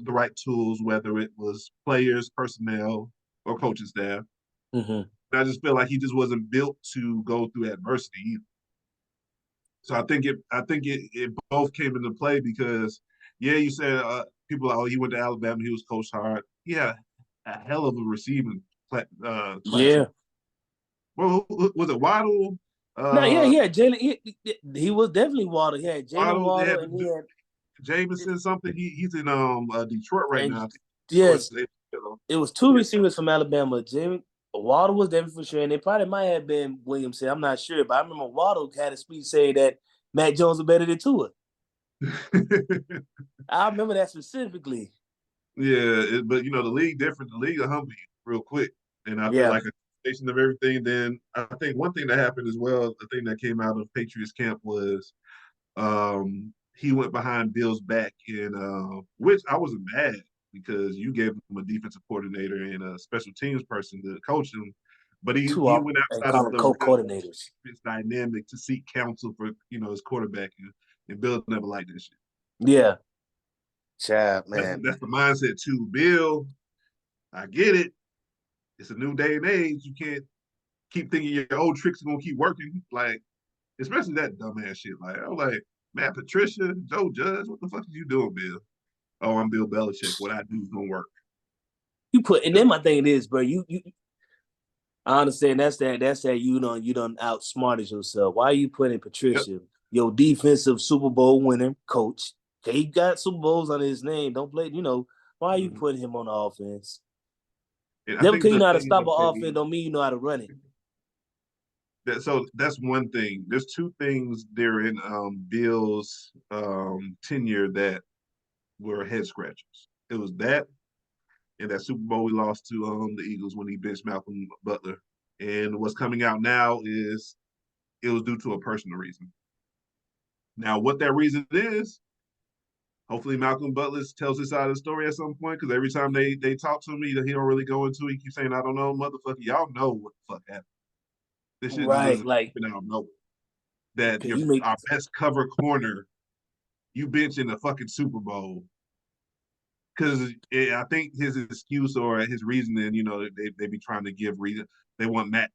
right tools, whether it was players, personnel, or coaching staff. Mm-hmm. And I just feel like he just wasn't built to go through adversity either. So I think it both came into play because yeah, you said people like, oh, he went to Alabama, he was coached hard. He had a hell of a receiving class. Yeah. Well, was it Waddle? No, yeah, Uh, he had Jalen. He was definitely Waddle. He had Jalen Waddle, they Waddle, had and he had Jameson something. He's in Detroit right and now. I think. yes, it was two receivers from Alabama. Jalen Waddle was definitely for sure, and it probably might have been Williamson. I'm not sure, but I remember Waddle had a speech saying that Matt Jones was better than Tua. I remember that specifically. Yeah, but the league different. The league will humble you real quick, and I feel Yeah, like a combination of everything. Then I think one thing that happened as well, the thing that came out of Patriots camp was he went behind Bill's back, in which I wasn't mad because you gave him a defensive coordinator and a special teams person to coach him, but two he off went and outside call of them the realm co-coordinators. of his dynamic to seek counsel for his quarterback, and Bill never liked that shit. Yeah, child, That's man. that's the mindset too. Bill, I get it. It's a new day and age. You can't keep thinking your old tricks are gonna keep working. Like, especially that dumbass shit. Like, I was like, Matt Patricia, Joe Judge, what the fuck are you doing, Bill? Oh, I'm Bill Belichick. What I do is gonna work. You put, and then my thing is, bro, you I understand that's that you done outsmarted yourself. Why are you putting Yep. Patricia, your defensive Super Bowl winner coach? He got Super Bowls under his name. Don't play, why are you Mm-hmm. putting him on the offense? And I Never think because you the know how to thing stop that an offense don't mean you know how to run it. so that's one thing. There's two things there in Bill's tenure that were head scratchers. It was that and that Super Bowl we lost to the Eagles when he benched Malcolm Butler. And what's coming out now is it was due to a personal reason. Now, what that reason is, hopefully Malcolm Butler tells his side of the story at some point, because every time they talk to me, he don't really go into it. He keeps saying, I don't know, motherfucker. Y'all know what the fuck happened. This shit just Right, doesn't like happen out of nowhere. That can you make our best cover corner, you bench in the fucking Super Bowl. Because I think his excuse or his reasoning, they be trying to give reason. They want Nick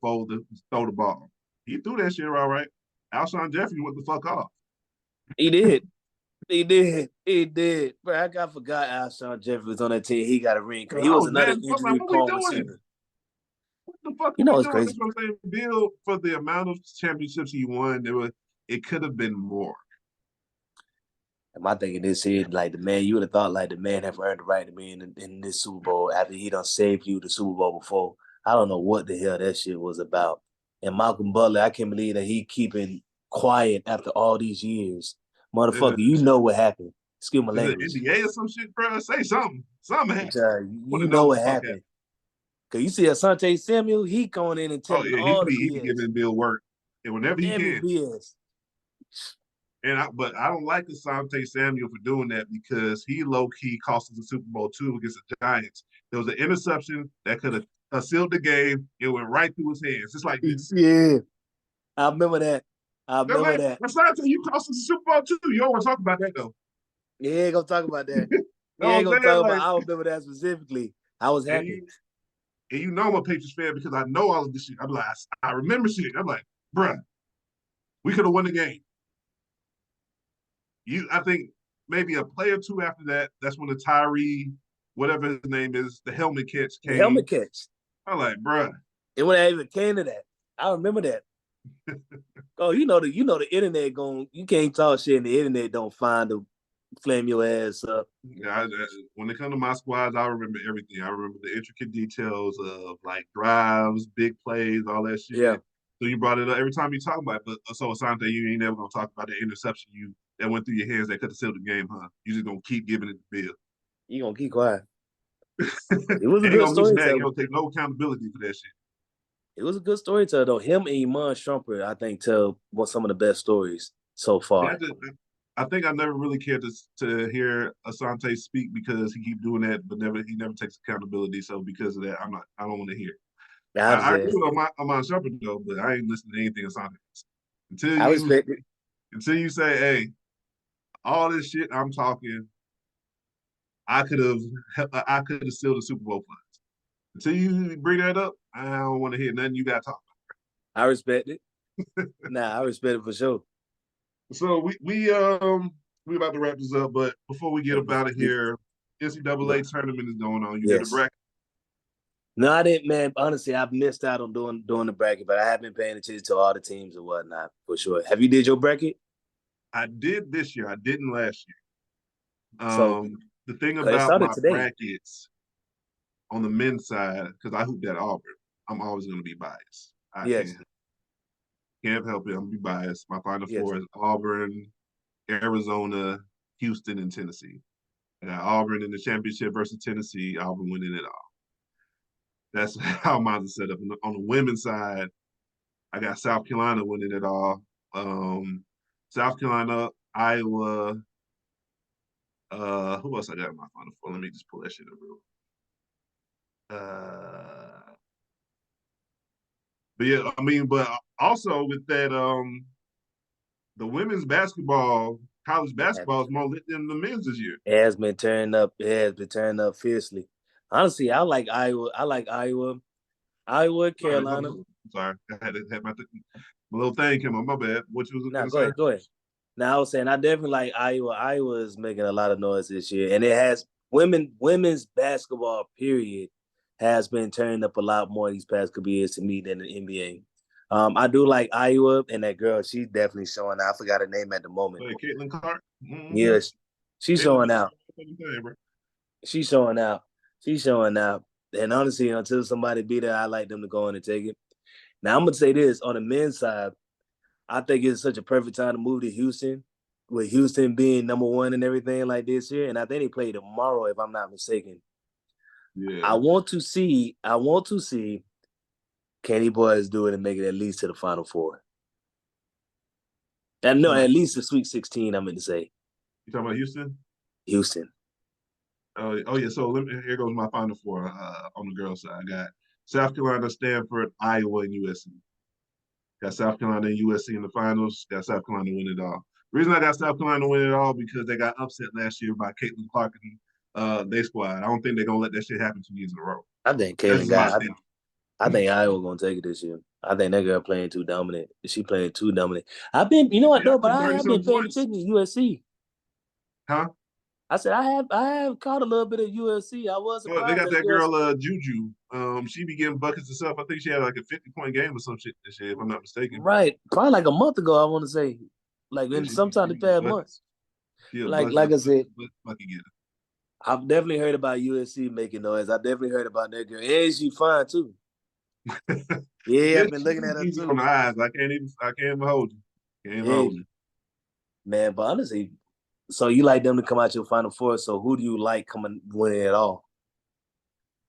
Foles to throw the ball. He threw that shit all right. Alshon Jeffrey went the fuck off. he did. He did. He did. Bro, I forgot Alshon Jeffrey was on that team. He got a ring. Bro, He I was was another mad. I'm like, what we injury-prone doing? receiver. What the fuck You are know we what's doing? crazy? That's what I'm saying. Bill, for the amount of championships he won, it could have been more. And my thinking is here, like the man, you would have thought like the man have earned the right to be in this Super Bowl after he done saved you the Super Bowl before. I don't know what the hell that shit was about. And Malcolm Butler, I can't believe that he keeping quiet after all these years. Yeah. Motherfucker, you know what happened. Excuse my Is it language. NBA or some shit, bro? Say something. Something happened. Want You to know know what what the fuck happened? happened. Cause you see Asante Samuel, he going in and Oh telling yeah, he all the be BS, giving Bill work, and whenever he every can. BS. But I don't like Asante Samuel for doing that because he low key cost us the Super Bowl too against the Giants. There was an interception that could have sealed the game. It went right through his hands, just like this. Yeah, I remember that. I They're remember like, that. Asante, you cost us the Super Bowl too. You don't want to talk about that though. You ain't gonna talk about that. You You know ain't what gonna I'm saying? talk about. Like, I remember that specifically. I was and happy. you know I'm a Patriots fan because I know all of this shit. I'm like, I remember shit. I'm like, bruh, we could have won the game. I think maybe a play or two after that. That's when the Tyree, whatever his name is, the helmet catch The helmet came. catch. I'm like, bruh. It would have even came to that. I remember that. Oh, you know the internet you can't talk shit and the internet don't find to flame your ass up. Yeah, when it comes to my squads, I remember everything. I remember the intricate details of like drives, big plays, all that Yeah. shit. So you brought it up every time you talk about it. But so Asante, you ain't never gonna talk about the interception that went through your hands that could have sealed the game, huh? You just gonna keep giving it to Bill. You gonna keep quiet. It was a Ain't good gonna mention that. You storyteller. don't take no accountability for that shit. It was a good storyteller though. Him and Iman Shumpert, I think, tell some of the best stories so Yeah, far. I think I never really cared to hear Asante speak because he keep doing that, but he never takes accountability. So because of that, I don't want to hear. I I agree understand. with Amon Shumpert though, but I ain't listening to anything Asante until I you respect it. say, hey, all this shit I'm talking, I could have sealed the Super Bowl funds. Until you bring that up, I don't want to hear nothing you got to talk I respect it. I respect it for sure. So we about to wrap this up, but before we get up out of here, NCAA tournament is going on. You did a Yes. bracket? No, I didn't, man. Honestly, I've missed out on doing the bracket, but I have been paying attention to all the teams and whatnot for sure. Have you did your bracket? I did this year. I didn't last year. So The thing it about started my today. brackets on the men's side, because I hooped at Auburn, I'm always going to be biased. I Yes. can't help it. I'm going to be biased. My Final Yes. Four is Auburn, Arizona, Houston, and Tennessee. I got Auburn in the championship versus Tennessee. Auburn winning it all. That's how mine's set up. On the women's side, I got South Carolina winning it all. South Carolina, Iowa. Who else I got in my Final Four? Let me just pull that shit up real. But yeah, I mean, but also with that, the women's basketball, college basketball is more lit than the men's this year. It has been turning up. It has been turning up fiercely. Honestly, I like Iowa. Iowa, Carolina. Sorry, I had to have my little thing come on. My bad. What you was gonna say? Go ahead. Now I was saying I definitely like Iowa. Iowa is making a lot of noise this year, and it has women's basketball. Period has been turning up a lot more these past couple years to me than the NBA. I do like Iowa, and that girl, she's definitely showing out. I forgot her name at the moment. Caitlin Clark. Mm-hmm. Yes, she's showing out. She's showing out. She's showing out. And honestly, until somebody beat her, I like them to go in and take it. Now I'm gonna say this on the men's side. I think it's such a perfect time to move to Houston, with Houston being number one and everything like this year. And I think they play tomorrow, if I'm not mistaken. Yeah. I want to see Kenny Boys do it and make it at least to the Final Four. And no, at least the Sweet 16, I meant to say. You talking about Houston? Houston. Oh yeah. So here goes my Final Four on the girls' side. I got South Carolina, Stanford, Iowa, and USC. Got South Carolina and USC in the finals. Got South Carolina win it all. The reason I got South Carolina win it all because they got upset last year by Caitlin Clark and their squad. I don't think they're gonna let that shit happen 2 years in a row. I think Caitlin got. I think Iowa gonna take it this year. I think that girl playing too dominant. She playing too dominant. I've been, you know what though, but I have been paying attention to USC. Huh? I said I have caught a little bit of USC. I was surprised. Well, they got that girl Juju. She be getting buckets herself. I think she had like a 50-point game or some shit this year, if I'm not mistaken. Right, probably like a month ago. I want to say, like in sometime the past months. Like I said, I've definitely heard about USC making noise. I definitely heard about that girl, and she fine too. Yeah, I've been looking at her too. On the eyes, I can't even hold you. Can't hold you. Man, but honestly, So you like them to come out your Final Four. So who do you like coming winning it all?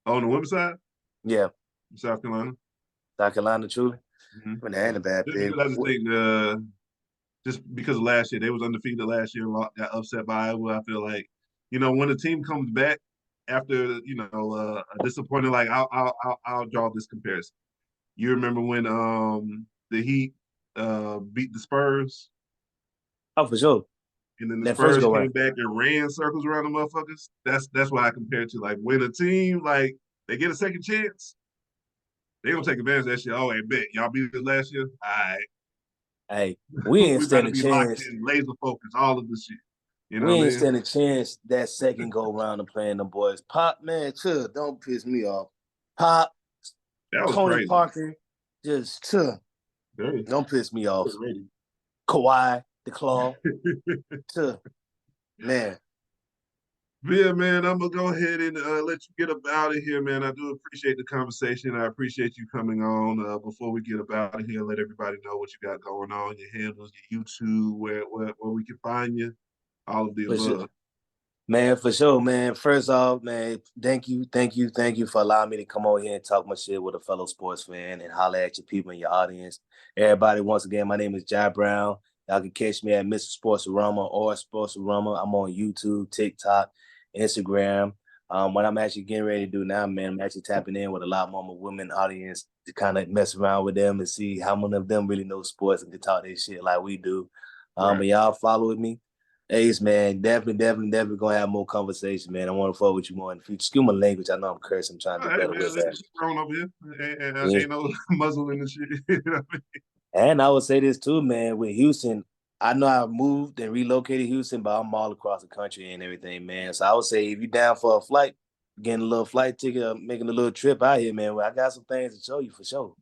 On the women's side, Yeah, South Carolina. South Carolina, truly. Mm-hmm. I mean, they ain't a bad Just pick. because I just think just because of last year, they was undefeated last year, got upset by Iowa. I feel like, when a team comes back after, a disappointing, like I'll draw this comparison. You remember when the Heat beat the Spurs, Oh, for sure. and then the That first Spurs go came round. back and ran circles around the motherfuckers. That's what I compare it to. Like when a team like they get a second chance, they gonna take advantage of that shit. Oh, hey, bet y'all beat us last year. All right, Hey, we ain't we got stand to a be locked chance. in, laser focused, all of this shit. You know We what I ain't mean? stand a chance that second go round of playing them boys. Pop, man, chill. Don't piss me off. Pop, That was Tony crazy. Parker, just chill. Very Don't piss me off. ready. Kawhi, the Claw, chill. Man, Yeah, man, I'm gonna go ahead and let you get up out of here, man. I do appreciate the conversation. I appreciate you coming on. Before we get up out of here, let everybody know what you got going on, your handles, your YouTube, where we can find you, all of the for sure. above. Man, for sure, man. First off, man, thank you for allowing me to come over here and talk my shit with a fellow sports fan and holler at your people in your audience. Everybody, once again, my name is Jai Brown. Y'all can catch me at Mr. Sports Aroma or Sports Aroma. I'm on YouTube, TikTok, Instagram. What I'm actually getting ready to do now, man, I'm actually tapping in with a lot more of my women audience to kind of mess around with them and see how many of them really know sports and can talk their shit like we do. Right. But y'all follow with me. Ace, man, definitely gonna have more conversation, man. I want to fuck with you more in the future. Excuse my language. I know I'm cursing. I'm trying Oh, to do hey, better man, with this that. is grown over here. Yeah. Ain't no muzzle in the shit. You know what I mean? And I would say this too, man. With Houston, I know I moved and relocated Houston, but I'm all across the country and everything, man. So I would say if you down for a flight, getting a little flight ticket, making a little trip out here, man. Well, I got some things to show you for sure.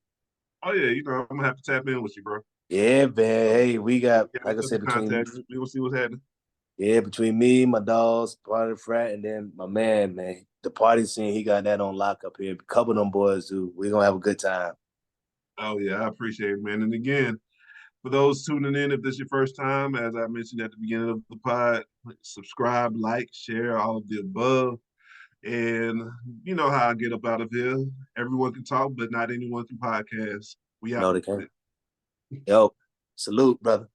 Oh yeah, I'm gonna have to tap in with you, bro. Yeah, man. Hey, we got, Get like I in touch said, with contact. We gonna see what's happening. between me, my dogs, part of the frat, and then my man, the party scene, he got that on lock up here. A couple of them boys do. We're gonna have a good time. Oh yeah, I appreciate it, man. And again, for those tuning in, if this is your first time, as I mentioned at the beginning of the pod, subscribe, like, share, all of the above. And you know how I get up out of here. Everyone can talk, but not anyone can podcast. We out. No, they can't. Yo, salute, brother.